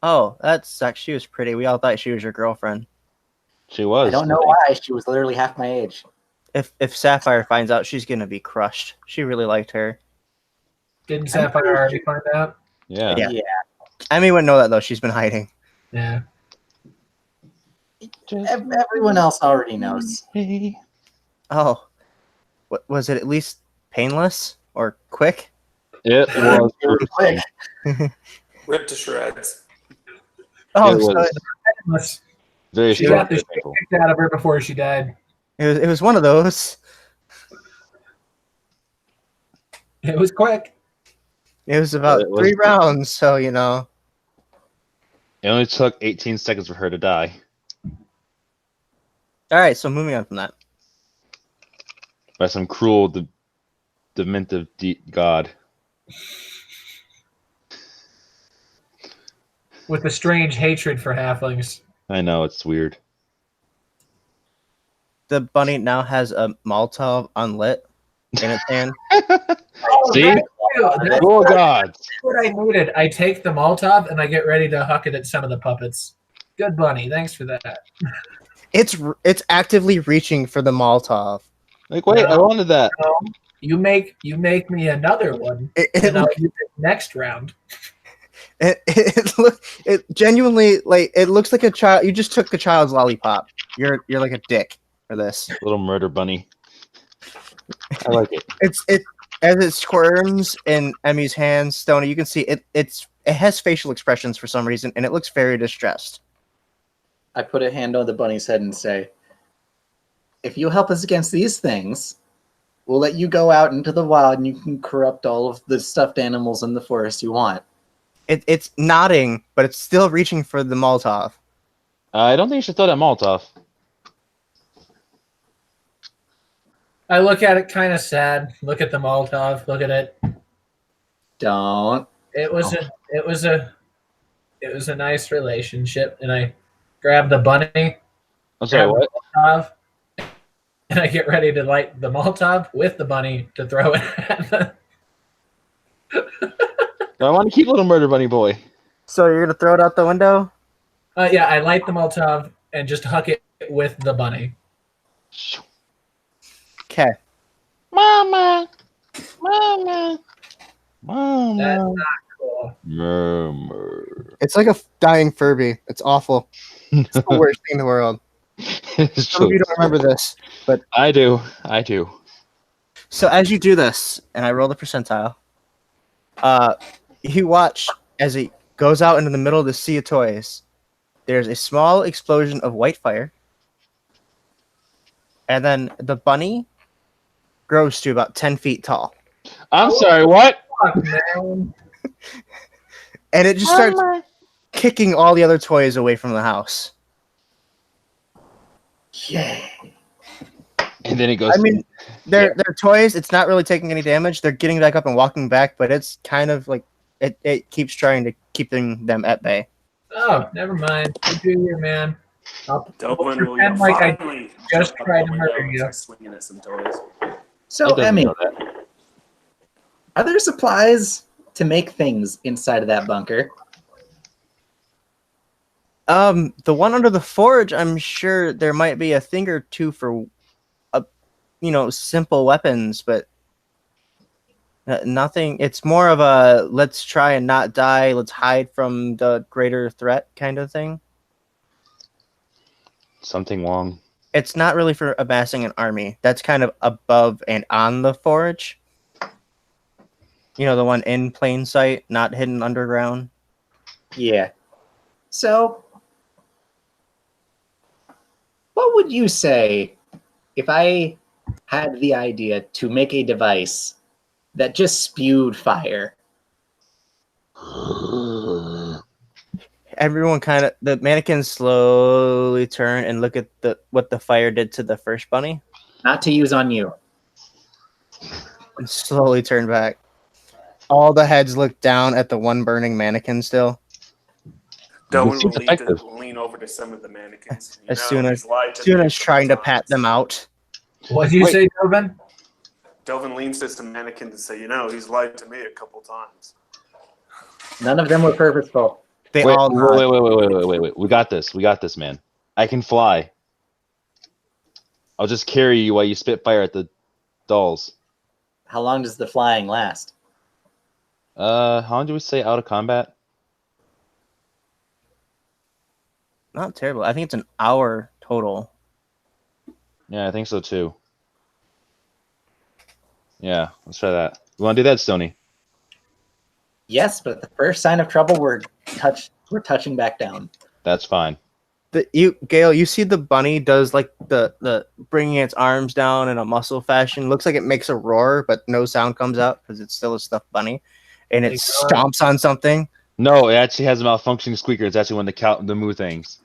Oh, that sucks. She was pretty. We all thought she was your girlfriend. She was. I don't know why. She was literally half my age. If Sapphire finds out, she's gonna be crushed. She really liked her. Didn't Sapphire already find out? Yeah. Yeah. Emmy wouldn't know that though. She's been hiding. Yeah. Everyone else already knows. Oh, what was it? At least painless or quick? It was. Really quick. Ripped to shreds. Oh, It so was very She strong. got the shit kicked out of her before she died. it was one of those. It was quick. It was about It was 3 quick. rounds, so It only took 18 seconds for her to die. All right, so moving on from that. By some cruel, dementive god. With a strange hatred for halflings. I know, it's weird. The bunny now has a Molotov unlit in its hand. Oh, See? that's That's Cruel gods. what I needed. I take the Molotov and I get ready to huck it at some of the puppets. Good bunny. Thanks for that. It's actively reaching for the Molotov. Like, wait, I wanted that. You make me another one, and I'll use it next round. It genuinely like it looks like a child. You just took the child's lollipop. You're like a dick for this. Little murder bunny. I like it. It as it squirms in Emmy's hands, Stoney. You can see it has facial expressions for some reason, and it looks very distressed. I put a hand on the bunny's head and say, if you help us against these things, we'll let you go out into the wild and you can corrupt all of the stuffed animals in the forest you want. It's nodding, but it's still reaching for the Molotov. I don't think you should throw that Molotov. I look at it kind of sad. Look at the Molotov. Look at it. Don't. It was a nice relationship, and I grab the bunny, I'm sorry, grab what? the Molotov, and I get ready to light the Molotov with the bunny to throw it at the. I want to keep little murder bunny boy. So you're gonna throw it out the window? Yeah, I light the Molotov and just huck it with the bunny. Okay. Mama. That's Mama. not cool. Mama. It's like a dying Furby. It's awful. It's the worst thing in the world. It's Some of true. you don't remember this. I do. I do. So as you do this, and I roll the percentile, you watch as it goes out into the middle of the sea of toys. There's a small explosion of white fire, and then the bunny grows to about 10 feet tall. I'm sorry, what? Fuck, man. And it just starts kicking all the other toys away from the house. Yeah. And then it goes. I mean, they're toys. It's not really taking any damage. They're getting back up and walking back, but it's kind of like it keeps trying to keeping them at bay. Oh, never mind. You do your man. I'll Delvin will pretend like I finally just jump tried out to the murder window and you. start swinging at some toys. So, It doesn't Emmy, know that. are there supplies to make things inside of that bunker? The one under the forge, I'm sure there might be a thing or two for, simple weapons, but nothing. It's more of a let's try and not die. Let's hide from the greater threat kind of thing. Something wrong. It's not really for amassing an army. That's kind of above and on the forge. You know, the one in plain sight, not hidden underground. Yeah. So, what would you say if I had the idea to make a device that just spewed fire? Everyone the mannequins slowly turn and look at what the fire did to the first bunny, Not to use on you. and slowly turn back. All the heads look down at the one burning mannequin still. Delvin seems will effective. lean over to some of the mannequins. As soon as he's lied to me a trying to couple pat times. them out. What do you Wait. say, Delvin? Delvin leans to some mannequins and say, he's lied to me a couple times. None of them were purposeful. They Wait, all nod. wait. We got this. We got this, man. I can fly. I'll just carry you while you spit fire at the dolls. How long does the flying last? How long do we say out of combat? Not terrible. I think it's an hour total. Yeah, I think so too. Yeah, let's try that. You want to do that, Stoney? Yes, but at the first sign of trouble, we're touching back down. That's fine. Gail, you see the bunny does like the bringing its arms down in a muscle fashion. Looks like it makes a roar, but no sound comes out because it's still a stuffed bunny, and it stomps on something. No, it actually has a malfunctioning squeaker. It's actually one of the moo things.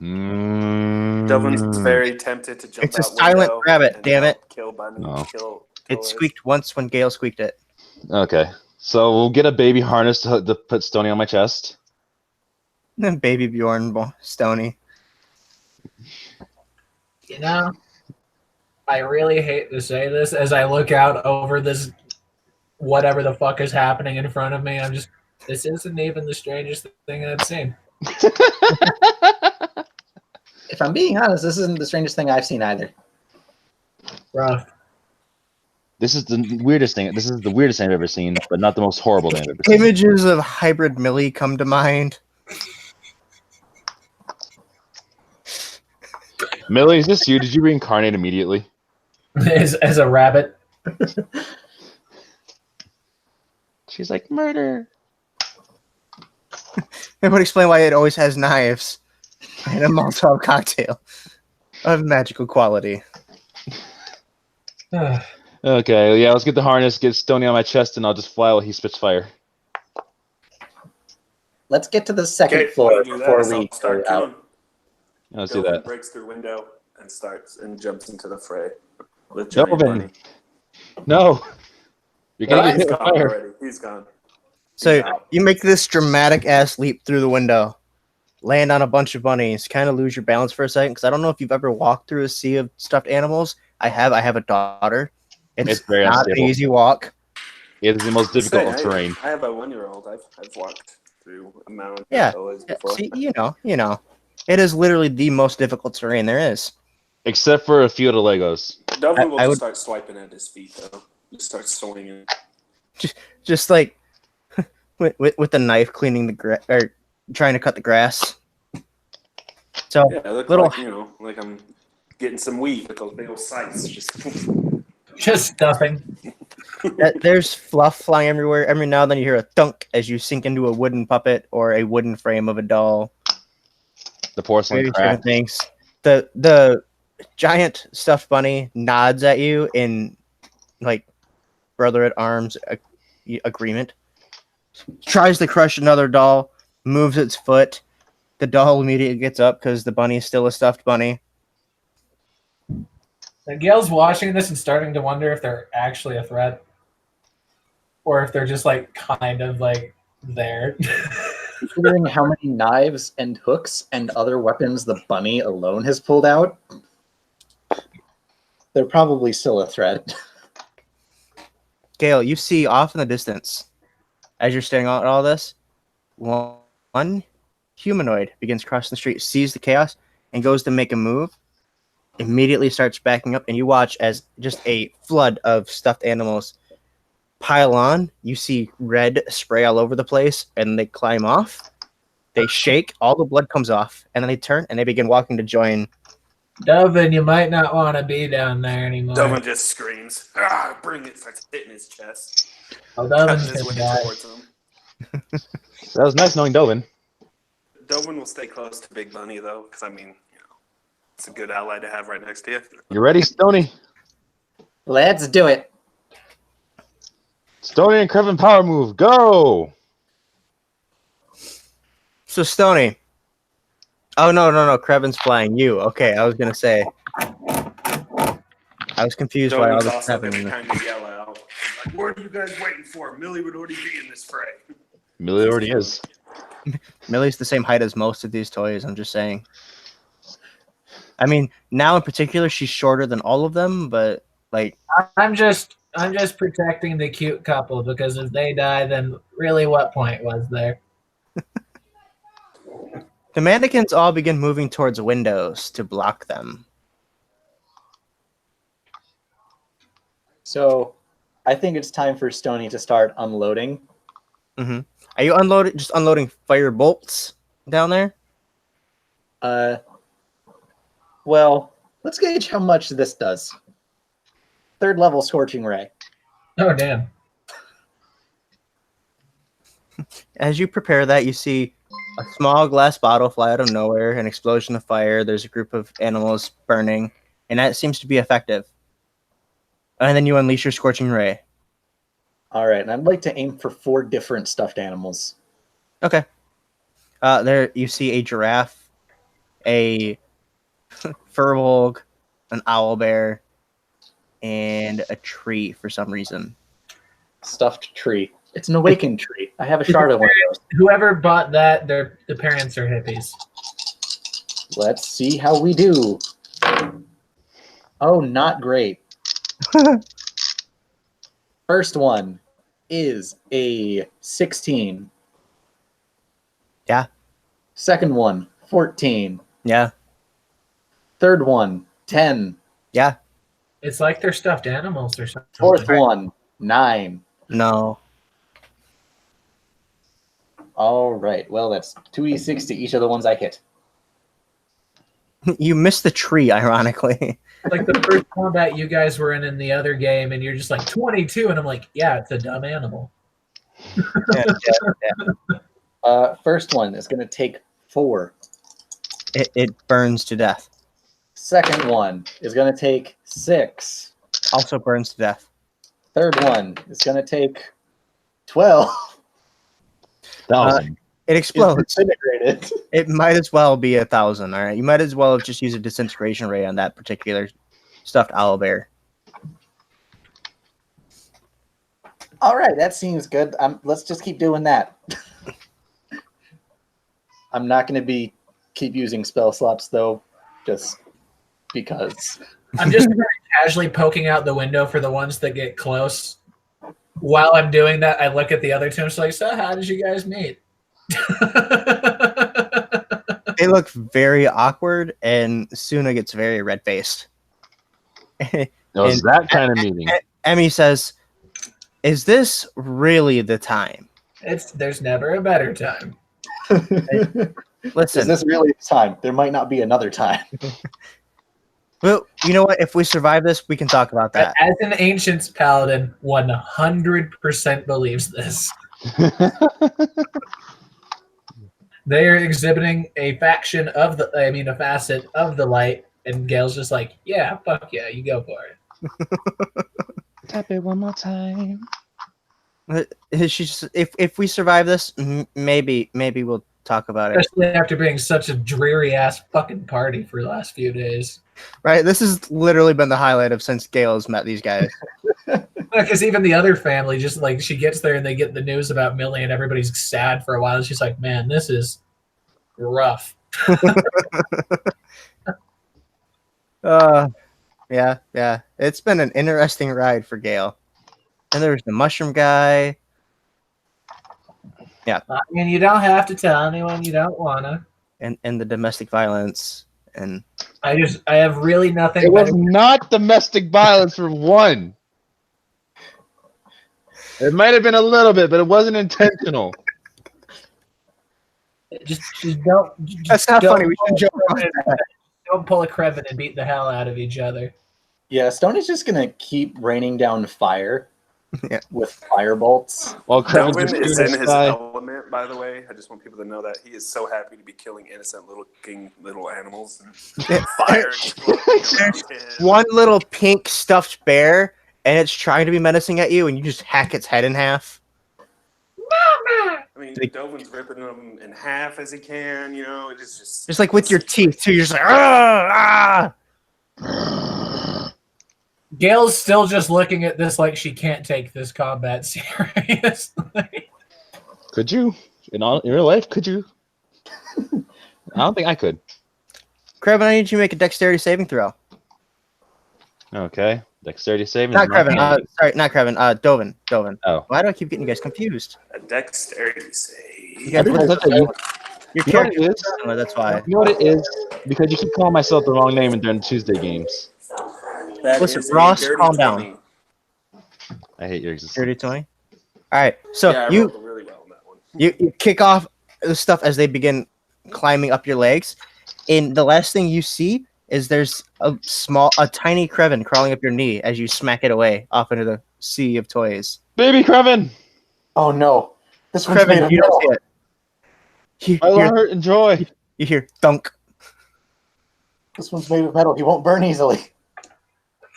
Delvin's very tempted to jump It's a out silent window rabbit, and, damn it. Kill Bunny. No. Kill It Liz. squeaked once when Gail squeaked it. Okay, so we'll get a baby harness to put Stoney on my chest. Then baby Bjorn Stony. I really hate to say this as I look out over this whatever the fuck is happening in front of me. This isn't even the strangest thing I've seen. If I'm being honest, this isn't the strangest thing I've seen either. Rough. This is the weirdest thing. This is the weirdest thing I've ever seen, but not the most horrible thing I've ever seen. Images of hybrid Millie come to mind. Millie, is this you? Did you reincarnate immediately? as a rabbit. She's like, murder. That would explain why it always has knives and a Molotov cocktail of magical quality. Okay, yeah, let's get the harness, get Stoney on my chest, and I'll just fly while he spits fire. Let's get to the second Okay, floor while you do that, before I'll we start go out. killing. Let's do Dovin that. breaks through window and starts and jumps into the fray with giant Dovin. bunny. No. You're gonna get He's hit with gone fire. already. He's gone. So out. you make this dramatic ass leap through the window, land on a bunch of bunnies, kind of lose your balance for a second. Because I don't know if you've ever walked through a sea of stuffed animals. I have. I have a daughter. It's It's very not an unstable. easy walk. It is the most difficult of terrain. I have a 1-year-old. I've walked through a mound Yeah. of villas before. See, you know, it is literally the most difficult terrain there is. Except for a few of the Legos. Dovin will I just would- start swiping at his feet though. Just start swinging. Just like with the knife cleaning the grass or trying to cut the grass. So Yeah, I look little like I'm getting some wheat with those big old scythes. Just stuffing. there's fluff flying everywhere. Every now and then you hear a thunk as you sink into a wooden puppet or a wooden frame of a doll. The porcelain Various crack. different things. The giant stuffed bunny nods at you in like brother at arms agreement. Tries to crush another doll, moves its foot. The doll immediately gets up because the bunny is still a stuffed bunny. And Gail's watching this and starting to wonder if they're actually a threat, or if they're just like kind of like there. Considering how many knives and hooks and other weapons the bunny alone has pulled out, they're probably still a threat. Gail, you see off in the distance, as you're staring at all this, one humanoid begins crossing the street, sees the chaos, and goes to make a move. Immediately starts backing up, and you watch as just a flood of stuffed animals pile on. You see red spray all over the place, and they climb off. They shake, all the blood comes off, and then they turn and they begin walking to join. Dovin, you might not want to be down there anymore. Dovin just screams, "Ah, bring it!" Starts hitting his chest, Oh, cutting Dovin's his gonna way die. towards him. That was nice knowing Dovin. Dovin will stay close to Big Bunny though, because I mean, it's a good ally to have right next to you. You ready, Stony? Let's do it. Stony and Krevin power move. Go! So Stony. Oh no, Krevin's flying you. Okay, I was gonna say. I was confused by all Dovin's this also happening. gonna kind of yell out, like, "What are you guys waiting for? Millie would already be in this fray." Millie already is. Millie's the same height as most of these toys, I'm just saying. I mean, now in particular, she's shorter than all of them, but like I'm just protecting the cute couple, because if they die, then really what point was there? the mannequins all begin moving towards windows to block them. So I think it's time for Stony to start unloading. Mm-hmm. Are you unloading fire bolts down there? Well, let's gauge how much this does. 3rd level Scorching Ray. Oh, damn. As you prepare that, you see a small glass bottle fly out of nowhere, an explosion of fire. There's a group of animals burning, and that seems to be effective. And then you unleash your Scorching Ray. All right, and I'd like to aim for 4 different stuffed animals. Okay. There you see a giraffe, a furbolg, an owl bear, and a tree for some reason. Stuffed tree. It's an awakened tree. I have a shard of one of those. Whoever bought that, the parents are hippies. Let's see how we do. Oh, not great. First one is a 16. Yeah. Second one, 14. Yeah. Third one, 10. Yeah. It's like they're stuffed animals or something. Fourth one, 9. No. All right. Well, that's 2d6 to each of the ones I hit. You missed the tree, ironically. Like the first combat you guys were in the other game, and you're just like 22, and I'm like, yeah, it's a dumb animal. First one is going to take 4. It burns to death. Second one is going to take 6. Also burns to death. Third one is going to take 12. 1,000. It explodes. Disintegrated. It might as well be 1,000. All right, you might as well have just used a disintegration ray on that particular stuffed owlbear. All right, that seems good. Let's just keep doing that. I'm not going to keep using spell slots though, just because. I'm just very casually poking out the window for the ones that get close. While I'm doing that, I look at the other two and it's like, so how did you guys meet? They look very awkward, and Suna gets very red-faced. It was that kind of meeting. Emmy says, "Is this really the time?" There's never a better time. Listen, Is this really the time? There might not be another time. well, you know what? If we survive this, we can talk about that. As an Ancients Paladin, 100% believes this. They are exhibiting a facet of the light, and Gale's just like, yeah, fuck yeah, you go for it. Tap it one more time. If we survive this, maybe we'll talk about it. Especially after being such a dreary ass fucking party for the last few days. Right? This has literally been the highlight of since Gale's met these guys. Because even the other family, just like she gets there and they get the news about Millie and everybody's sad for a while. She's like, man, this is rough. Yeah. It's been an interesting ride for Gale. And there's the mushroom guy. Yeah. I mean, you don't have to tell anyone you don't wanna. And the domestic violence. And I have really nothing. It was not domestic violence for one. It might have been a little bit, but it wasn't intentional. Just don't. That's not funny. We should joke about that. Don't pull a Kreven and beat the hell out of each other. Yeah, Stoney's just going to keep raining down fire with fire bolts. Well, Delvin is in his element, by the way. I just want people to know that he is so happy to be killing innocent little animals. And fire one little pink stuffed bear, and it's trying to be menacing at you, and you just hack its head in half. I mean, Delvin's ripping them in half as he can, you know. It's just like with your teeth, too. You're just like, ah! Gale's still just looking at this like she can't take this combat seriously. Could you? In real life, could you? I don't think I could. Kreven, I need you to make a dexterity saving throw. Okay. Dexterity saving. Not Kreven. Sorry, not Kreven. Dovin. Oh. Why do I keep getting you guys confused? a dexterity save. You guys your character is. That's why. You know what it is? Because you keep calling myself the wrong name during Tuesday games. That Listen, is a Ross, dirty calm 20. down. I hate your existence. Dirty 20? All right. So Yeah, I you rolled really well on that one. you kick off the stuff as they begin climbing up your legs. And the last thing you see is there's a tiny Kreven crawling up your knee as you smack it away off into the sea of toys. Baby Kreven! Oh no. This one's made Kreven, of you don't metal. see it. I love her. Enjoy. You hear thunk. This one's made of metal. He won't burn easily.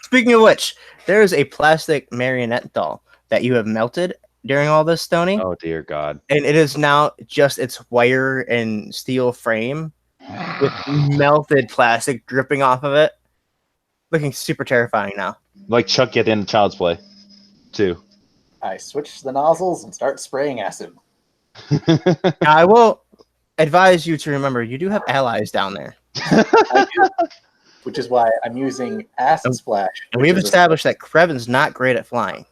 Speaking of which, there is a plastic marionette doll that you have melted during all this, Stoney. Oh, dear God. And it is now just its wire and steel frame with melted plastic dripping off of it. Looking super terrifying now. Like Chucky at the end of Child's Play, too. I switch the nozzles and start spraying acid. Now, I will advise you to remember you do have allies down there. I do, which is why I'm using acid splash. And we've established that Kreven's not great at flying.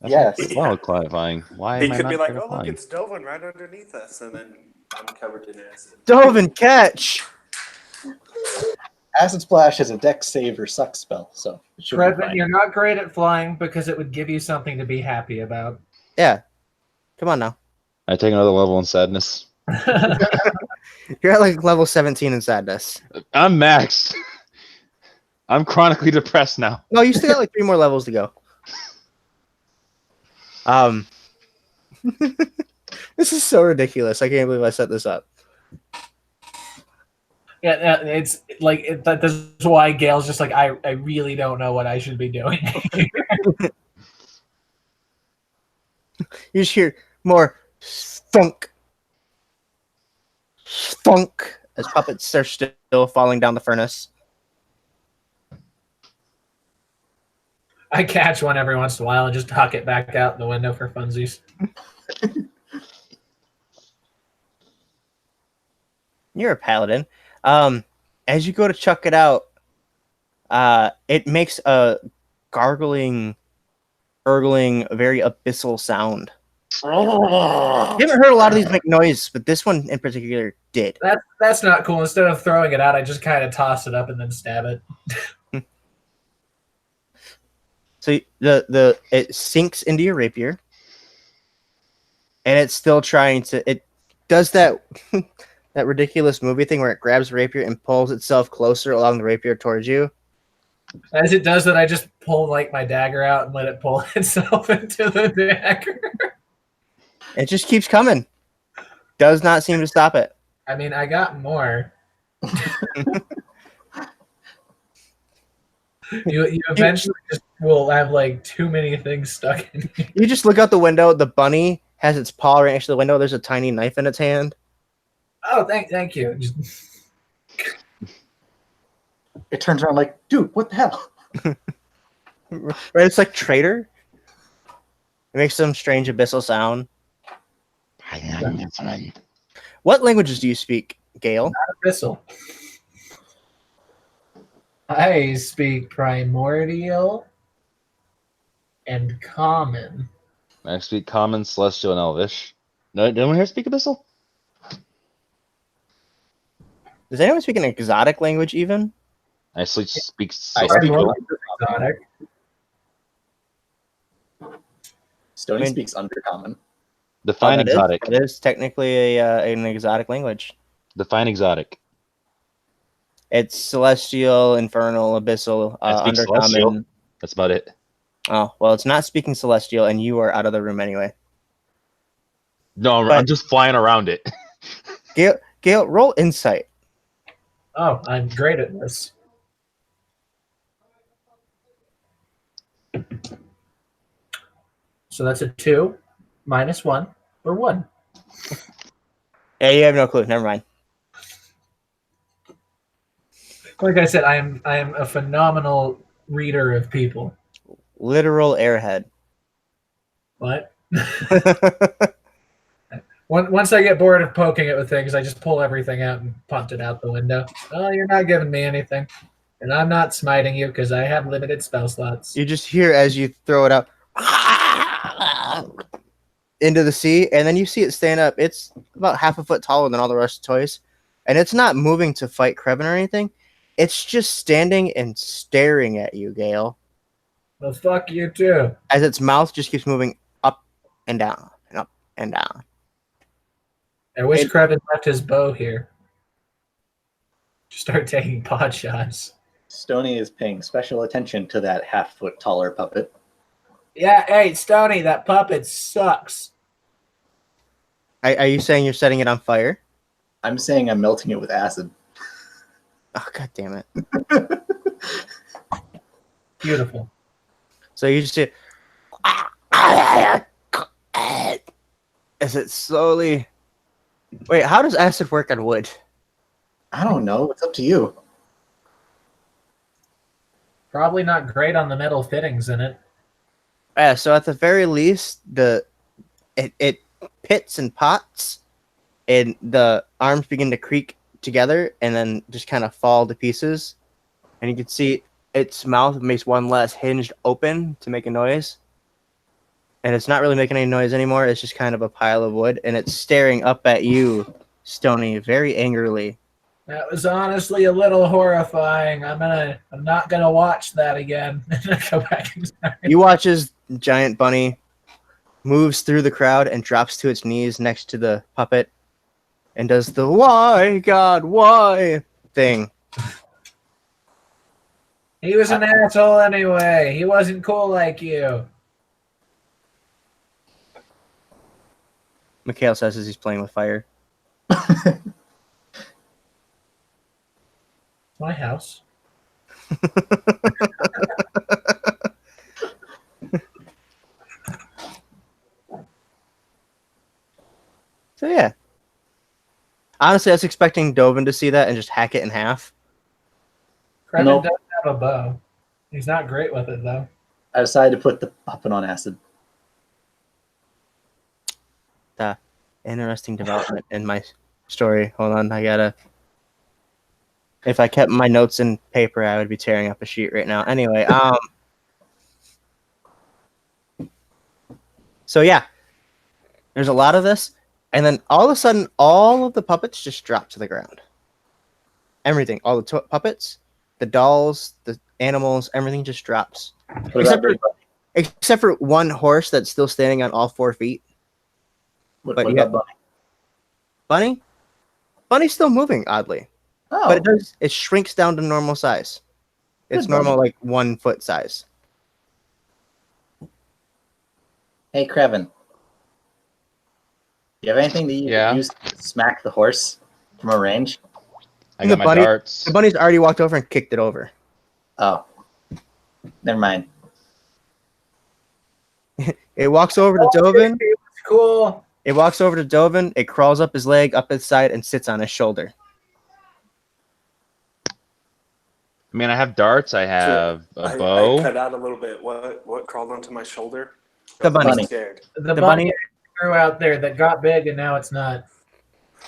Yes. Well, clarifying. Why He am I could not be like, good at oh, look, flying? it's Delvin right underneath us. And then I'm covered in acid. Dovin, catch! Acid splash is a dex save or suck spell, so it should be Kreven, fine. you're not great at flying because it would give you something to be happy about. Yeah. Come on now. I take another level in sadness. You're at like level 17 in sadness. I'm maxed. I'm chronically depressed now. No, you still got like 3 more levels to go. This is so ridiculous. I can't believe I set this up. Yeah, it's like that's why Gale's just like, I really don't know what I should be doing. You just hear more thunk. thunk as puppets are still falling down the furnace. I catch one every once in a while and just huck it back out the window for funsies. You're a paladin. As you go to chuck it out, it makes a gargling, gurgling, very abyssal sound. You haven't heard a lot of these make noise, but this one in particular did. That's not cool. Instead of throwing it out, I just kind of toss it up and then stab it. So it sinks into your rapier, and it's still trying to. It does that that ridiculous movie thing where it grabs rapier and pulls itself closer along the rapier towards you. As it does that, I just pull like my dagger out and let it pull itself into the dagger. It just keeps coming. Does not seem to stop it. I mean, I got more. You eventually just will have like too many things stuck in you. You just look out the window. The bunny has its paw right next to the window. There's a tiny knife in its hand. Oh, thank you. It turns around like, dude, what the hell? Right, it's like traitor. It makes some strange abyssal sound. What languages do you speak, Gale? Whistle. I speak primordial and common. I speak Common, Celestial, and Elvish. No, anyone here speak Abyssal? Does anyone speak an exotic language even? I speak I speak Celestial. Exotic. Stony I mean- speaks Undercommon. Define That is- exotic. That is technically an exotic language. Define exotic. It's celestial, infernal, abyssal, I speak undercommon. Celestial. That's about it. Oh, well, it's not speaking celestial, and you are out of the room anyway. No, But- I'm just flying around it. Gale, roll insight. Oh, I'm great at this. So that's a 2 minus 1 or 1. Yeah, you have no clue. Never mind. Like I said, I am a phenomenal reader of people. Literal airhead. What? Once I get bored of poking it with things, I just pull everything out and punt it out the window. Oh, you're not giving me anything. And I'm not smiting you because I have limited spell slots. You just hear as you throw it out into the sea, and then you see it stand up. It's about half a foot taller than all the rest of the toys, and it's not moving to fight Krevin or anything. It's just standing and staring at you, Gale, Well, fuck you too. as its mouth just keeps moving up and down and up and down. I wish It- Krevin left his bow here. Start taking pot shots. Stony is paying special attention to that half-foot taller puppet. Yeah, hey, Stoney, that puppet sucks. Are you saying you're setting it on fire? I'm saying I'm melting it with acid. Oh, god damn it. Beautiful. So you just see as it slowly. Wait, how does acid work on wood? I don't know. It's up to you. Probably not great on the metal fittings in it. Yeah, so at the very least, it pits and pots, and the arms begin to creak together, and then just kind of fall to pieces. And you can see its mouth makes one last hinged open to make a noise. And it's not really making any noise anymore. It's just kind of a pile of wood, and it's staring up at you, Stony, very angrily. That was honestly a little horrifying. I'm not gonna watch that again. Go back inside. You watch as giant bunny moves through the crowd and drops to its knees next to the puppet and does the "Why, God, why" thing. He was an asshole anyway. He wasn't cool like you. Mikhail says as he's playing with fire. My house. So yeah. Honestly, I was expecting Dovin to see that and just hack it in half. Kremen Nope. does have a bow. He's not great with it though. I decided to put the puppet on acid. Interesting development in my story. Hold on, I gotta. If I kept my notes in paper, I would be tearing up a sheet right now. Anyway, so yeah, there's a lot of this, and then all of a sudden, all of the puppets just drop to the ground. Everything, all the puppets, the dolls, the animals, everything just drops. What about Big Bunny? Except for one horse that's still standing on all 4 feet. What But about Bunny? Bunny? Bunny's still moving, oddly. Oh, But it shrinks down to normal size. It's Good normal, bunny. like 1 foot size. Hey, Kreven. You have anything that you Yeah. could use to smack the horse from a range? I got my bunny- darts. The bunny's already walked over and kicked it over. Oh, never mind. It walks over to Dovin. It's cool. It walks over to Dovin. It crawls up his leg, up his side, and sits on his shoulder. I mean, I have darts. I have a I bow. cut out a little bit. What crawled onto my shoulder? The bunny. I'm scared. The The bunny bunny- threw out there that got big and now it's not.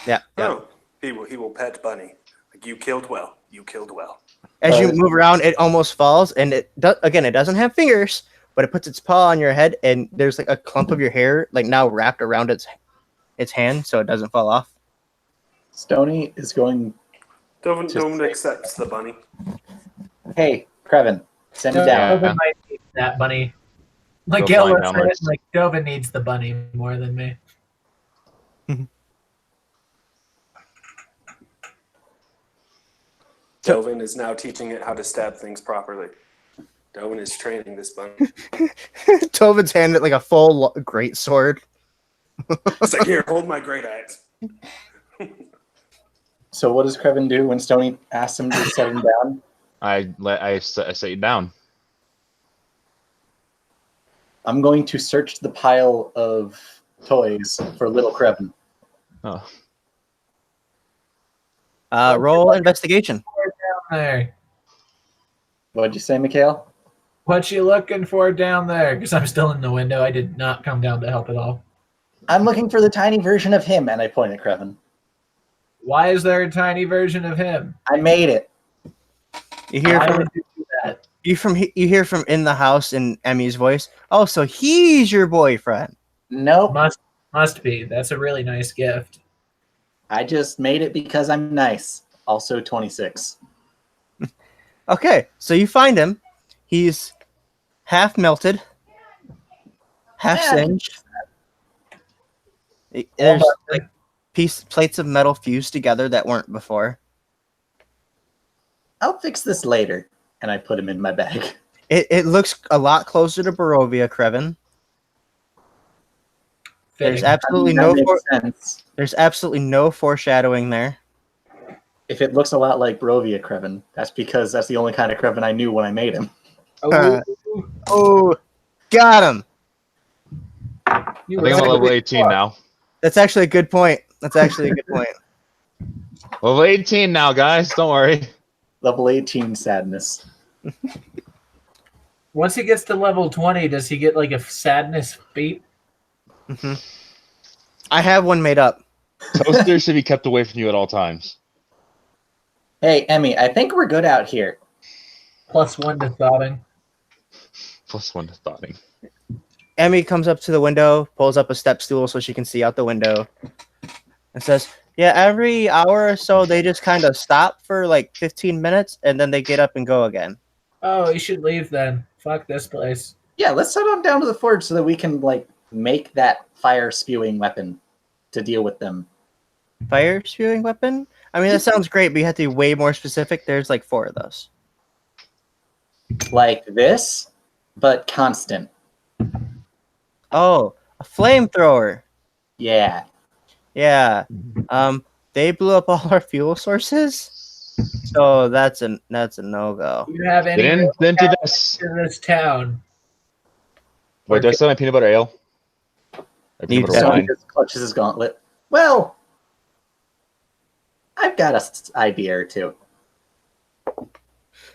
Yeah. Oh, he will pet Bunny. Like, you killed well. You killed well. As you move around, it almost falls, and it doesn't have fingers, but it puts its paw on your head, and there's like a clump of your hair, like now wrapped around its hand, so it doesn't fall off. Stony is going. Dovin accepts the bunny. Hey, Kreven, send it down. Dovin might need that bunny. Like Go Gail flying looks at it, downwards. like Dovin needs the bunny more than me. Dovin is now teaching it how to stab things properly. Dovin is training this bunny. Tovin's handed like a full great sword. It's like, here, hold my great axe. So, what does Kreven do when Stony asks him to set him down? I set you down. I'm going to search the pile of toys for little Kreven. Oh, Roll investigation. Down there. What'd you say, Mikhail? What you looking for down there? Because I'm still in the window. I did not come down to help at all. I'm looking for the tiny version of him, and I point at Kreven. Why is there a tiny version of him? I made it. You hear Why from would you do that? you hear from in the house in Emmy's voice. Oh, so he's your boyfriend. Nope. Must be. That's a really nice gift. I just made it because I'm nice. Also 26. Okay, so you find him. He's half melted, half Yeah. singed. There's like plates of metal fused together that weren't before. I'll fix this later. And I put him in my bag. It looks a lot closer to Barovia, Kreven. There's Fitting. absolutely That no makes sense. there's absolutely no foreshadowing there. If it looks a lot like Barovia Kreven, that's because that's the only kind of Kreven I knew when I made him. Oh, Oh, got him. you I think I'm were- at level 18 now. That's actually a good point. That's actually a good point. Level 18 now, guys. Don't worry. Level 18 sadness. Once he gets to level 20, does he get like a sadness feat? hmm I have one made up. Toaster should be kept away from you at all times. Hey, Emmy, I think we're good out here. +1 to thoughting. +1 to thoughting. Emmy comes up to the window, pulls up a step stool so she can see out the window, and says, "Yeah, every hour or so they just kind of stop for like 15 minutes, and then they get up and go again." Oh, you should leave then. Fuck this place. Yeah, let's head on down to the forge so that we can like make that fire spewing weapon to deal with them. Fire spewing weapon? I mean, that sounds great, but you have to be way more specific. There's like 4 of those. Like this, but constant. Oh, a flamethrower. Yeah. Yeah. They blew up all our fuel sources, so that's a no-go. Do you have any Get into this. in this town? Wait, do I still have my peanut butter ale? Or Need peanut butter that. Stony wine? just clutches his gauntlet. Well, got an idea or two.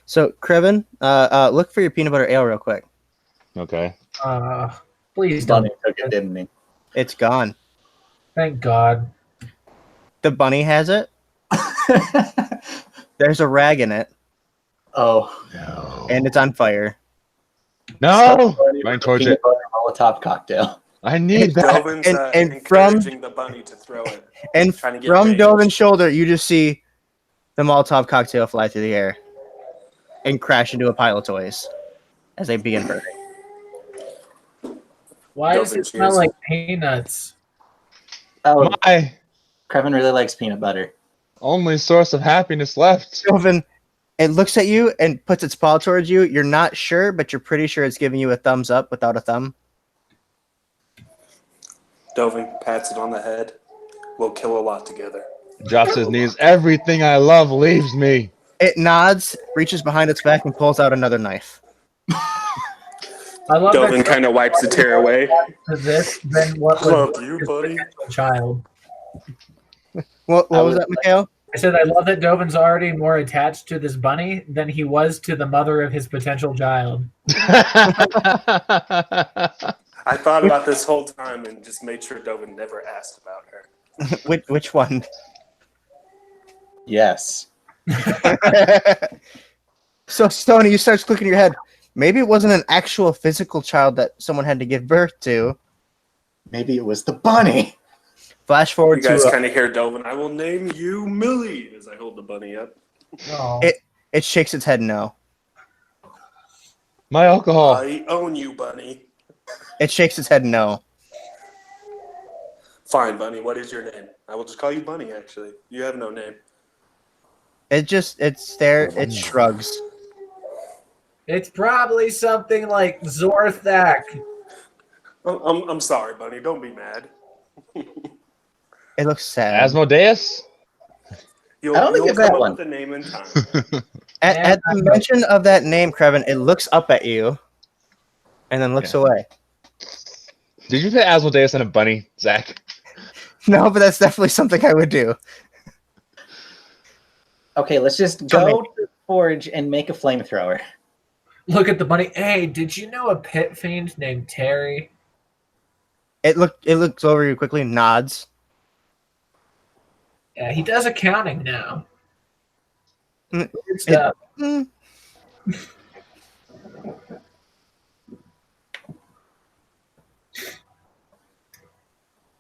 So, Krevin, look for your peanut butter ale real quick. Okay. Please don't. Bunny took it, didn't he? It's gone. Thank God. The bunny has it. There's a rag in it, Oh. No. and it's on fire. No. Running towards Peanut it. butter Molotov cocktail. I need that. Dovin's and from- encouraging the bunny to throw it. And Trying to get from bait. Dovin's shoulder, you just see the Molotov cocktail fly through the air and crash into a pile of toys as they begin burning. Why does Dovin it smell cheers. like peanuts? Oh, My Kevin really likes peanut butter. only source of happiness left. Dovin, it looks at you and puts its paw towards you. You're not sure, but you're pretty sure it's giving you a thumbs up without a thumb. Dovin pats it on the head. We'll kill a lot together. Drops his knees. Everything I love leaves me. It nods, reaches behind its back, and pulls out another knife. I love Dovin that kind of wipes the tear away. to this than what Love was you, his buddy. potential child. What I was would that, Mikhail? I said I love that Dovin's already more attached to this bunny than he was to the mother of his potential child. I thought about this whole time and just made sure Dovin never asked about her. Which one? Yes. So, Stoney, you start clicking your head. Maybe it wasn't an actual physical child that someone had to give birth to. Maybe it was the bunny. Flash forward You guys to kind of hear Dovin, I will name you Millie, as I hold the bunny up. Oh. it shakes its head no. My alcohol. I own you, bunny. It shakes its head no. Fine, bunny. What is your name? I will just call you Bunny, actually. You have no name. It's there, it shrugs. It's probably something like Zorthak. I'm sorry, Bunny. Don't be mad. It looks sad. Asmodeus? You'll, I don't think you'll it's that come up one. with the name in time. At the mention of that name, Krevin, it looks up at you and then looks away. Did you say Asmodeus and a bunny, Zach? No, but that's definitely something I would do. Okay, let's just So go to the forge and make a flamethrower. Look at the bunny. Hey, did you know a pit fiend named Terry? It looks over you quickly, nods. Yeah, he does accounting now. Mm, Good stuff. Mm.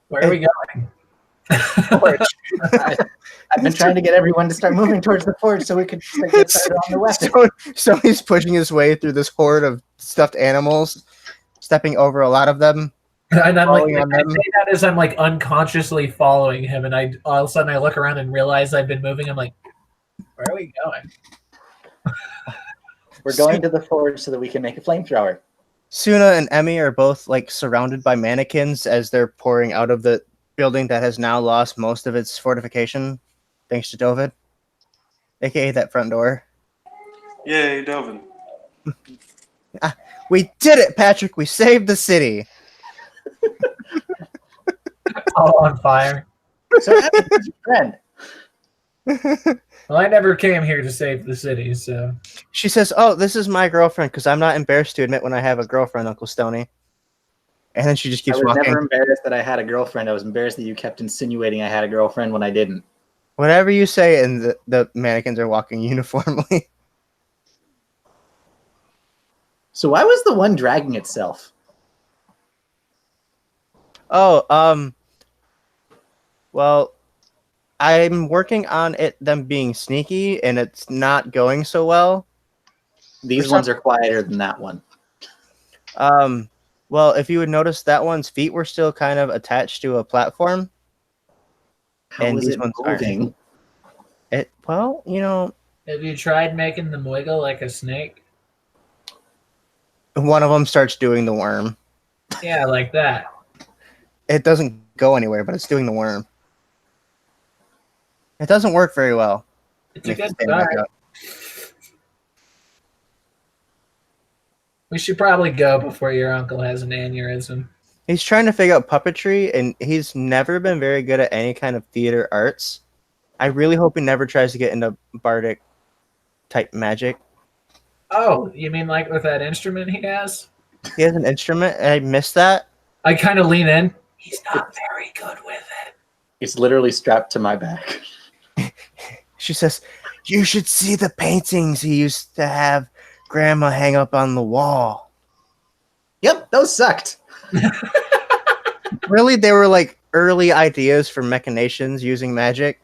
Where are we going? Forge. I've been trying to get everyone to start moving towards the forge so we could get started on the weapon. So he's pushing his way through this horde of stuffed animals, stepping over a lot of them. And I'm like, Following on I them. say that as I'm like unconsciously following him, and I all of a sudden I look around and realize I've been moving. I'm like, where are we going? We're going to the forge so that we can make a flamethrower. Suna and Emmy are both like surrounded by mannequins as they're pouring out of the building that has now lost most of its fortification, thanks to Dovid, aka that front door. Yay, Dovin. We did it, Patrick! We saved the city! All on fire. So Evan, who's your friend? Well, I never came here to save the city, so She says, "Oh, this is my girlfriend," because I'm not embarrassed to admit when I have a girlfriend, Uncle Stoney. And then she just I keeps was walking. never embarrassed that I had a girlfriend. I was embarrassed that you kept insinuating I had a girlfriend when I didn't. Whatever you say, and the mannequins are walking uniformly. So why was the one dragging itself? Oh, well, I'm working on them being sneaky, and it's not going so well. These ones are quieter than that one. Well, if you would notice, that one's feet were still kind of attached to a platform. How And was these it ones aren't. moving? Well, you know, have you tried making them wiggle like a snake? one of them starts doing the worm. Yeah, like that. It doesn't go anywhere, but it's doing the worm. It doesn't work very well. It's a Makes it good stand back start. up. We should probably go before your uncle has an aneurysm. He's trying to figure out puppetry, and he's never been very good at any kind of theater arts. I really hope he never tries to get into bardic type magic. Oh, you mean like with that instrument he has? He has an instrument, and I missed that. I kind of lean in. He's not very good with it. It's literally strapped to my back. She says, "You should see the paintings he used to have Grandma hang up on the wall." Yep, those sucked. Really, they were like early ideas for machinations using magic,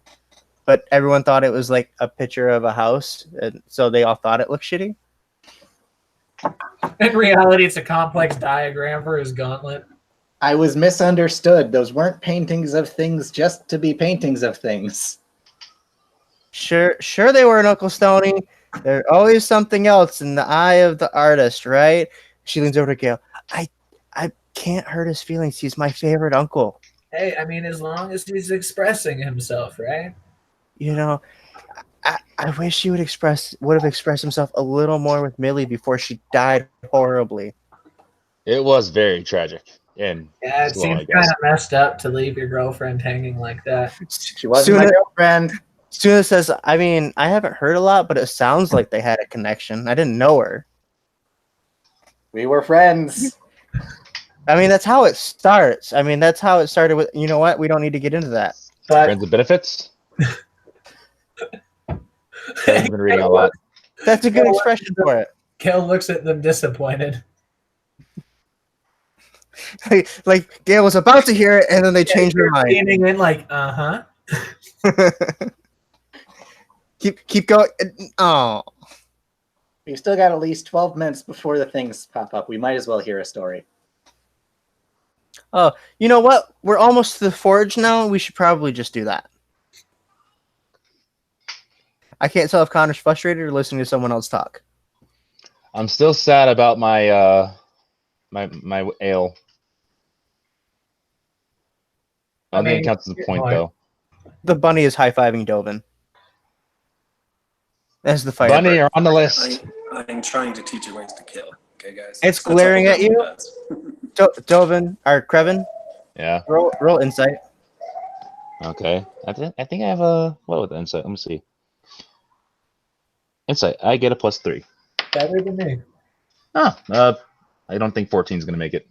but everyone thought it was like a picture of a house, and so they all thought it looked shitty. In reality, it's a complex diagram for his gauntlet. I was misunderstood. Those weren't paintings of things just to be paintings of things. Sure, they were, Uncle Stony. There's always something else in the eye of the artist, right? She leans over to Gail. I can't hurt his feelings. He's my favorite uncle. Hey, I mean, as long as he's expressing himself, right? You know, I wish he would have expressed himself a little more with Millie before she died horribly. It was very tragic. And Yeah, it slow, I seems guess. kind of messed up to leave your girlfriend hanging like that. She wasn't my girlfriend. Suna says, I mean, I haven't heard a lot, but it sounds like they had a connection. I didn't know her. We were friends. I mean, that's how it starts. I mean, that's how it started with, you know what? We don't need to get into that. But Friends with benefits. I've been reading a lot. That's a good expression for it. Kel looks at them disappointed. Like Gail was about to hear it, and then they changed their mind. Leaning in like, uh-huh. keep going. Oh, We've still got at least 12 minutes before the things pop up. We might as well hear a story. oh, you know what? We're almost to the forge now. We should probably just do that. I can't tell if Connor's frustrated or listening to someone else talk. I'm still sad about my my ale. I don't think it counts as a point though. The bunny is high-fiving Dovin. As the fire. Bunny, you're on the list. I'm trying to teach you ways to kill. Okay, guys. It's glaring at you. Dovin or Krevin, Yeah. roll insight. Okay. I think I have a what with insight. Let me see. Insight. I get a +3. Better than me. I don't think 14 is gonna make it.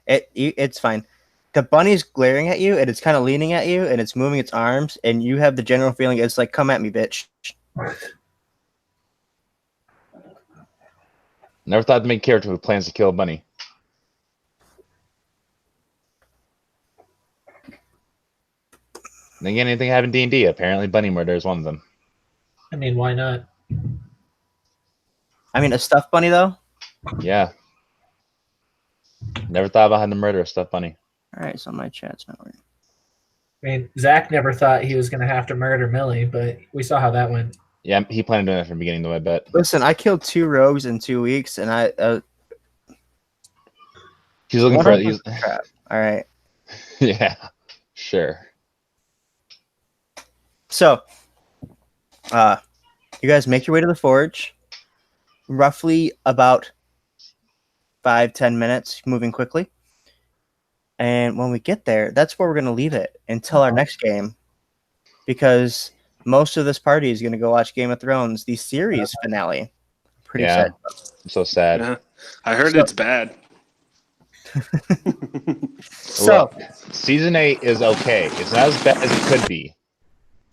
It's fine. The bunny's glaring at you, and it's kind of leaning at you, and it's moving its arms, and you have the general feeling it's like, "Come at me, bitch." Never thought the main character who plans to kill a bunny. Then again, anything happen in D&D? Apparently, bunny murder is one of them. I mean, why not? I mean, a stuffed bunny though. Yeah. Never thought about having to murder a stuffed bunny. All right, so my chat's not working. I mean, Zach never thought he was going to have to murder Millie, but we saw how that went. Yeah, he planned on doing it from the beginning, though, I bet. Listen, I killed 2 rogues in 2 weeks, and He's looking for... He's, crap. All right. yeah, sure. So, you guys make your way to the forge. Roughly about 5-10 minutes, moving quickly. And when we get there, that's where we're going to leave it until our next game. Because most of this party is going to go watch Game of Thrones, the series finale. Pretty sad. I'm so sad. Yeah. I heard it's bad. So, look, season 8 is okay. It's not as bad as it could be.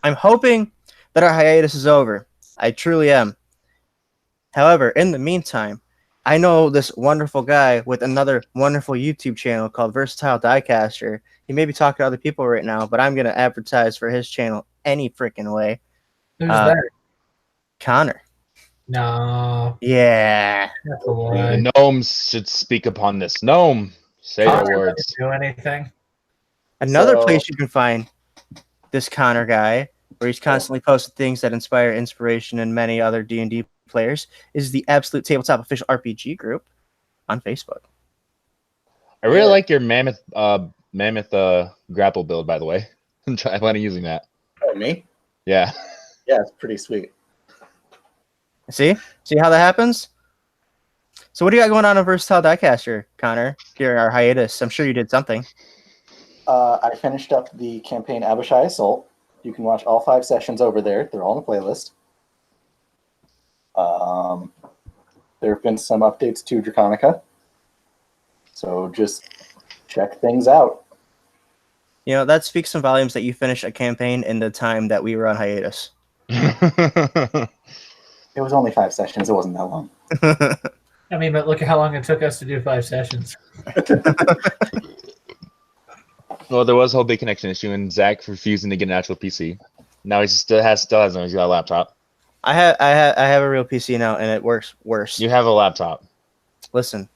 I'm hoping that our hiatus is over. I truly am. However, in the meantime, I know this wonderful guy with another wonderful YouTube channel called Versatile Diecaster. He may be talking to other people right now, but I'm going to advertise for his channel any freaking way. Who's that? Connor. No. Yeah. That's a lie. The gnomes should speak upon this. Gnome, say the Connor words. didn't do anything. Another So- place you can find this Connor guy, where he's constantly posting things that inspire inspiration and many other D&D players, is the Absolute Tabletop Official RPG group on Facebook. I really like your mammoth grapple build, by the way. I'm planning on using that. Oh, me? Yeah. Yeah, it's pretty sweet. See how that happens? So what do you got going on Versatile Diecaster, Connor, during our hiatus? I'm sure you did something. I finished up the campaign Abishai Assault You can watch all 5 sessions over there. They're all in the playlist. There have been some updates to Draconica. So just check things out. You know, that speaks some volumes that you finished a campaign in the time that we were on hiatus. It was only 5 sessions. It wasn't that long. I mean, but look at how long it took us to do 5 sessions. Well, there was a whole big connection issue, and Zach refusing to get an actual PC. Now he still has no. He's got a laptop. I have a real PC now, and it works worse. You have a laptop. Listen,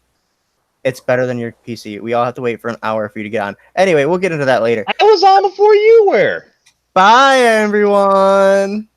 it's better than your PC. We all have to wait for an hour for you to get on. Anyway, we'll get into that later. I was on before you were. Bye, everyone.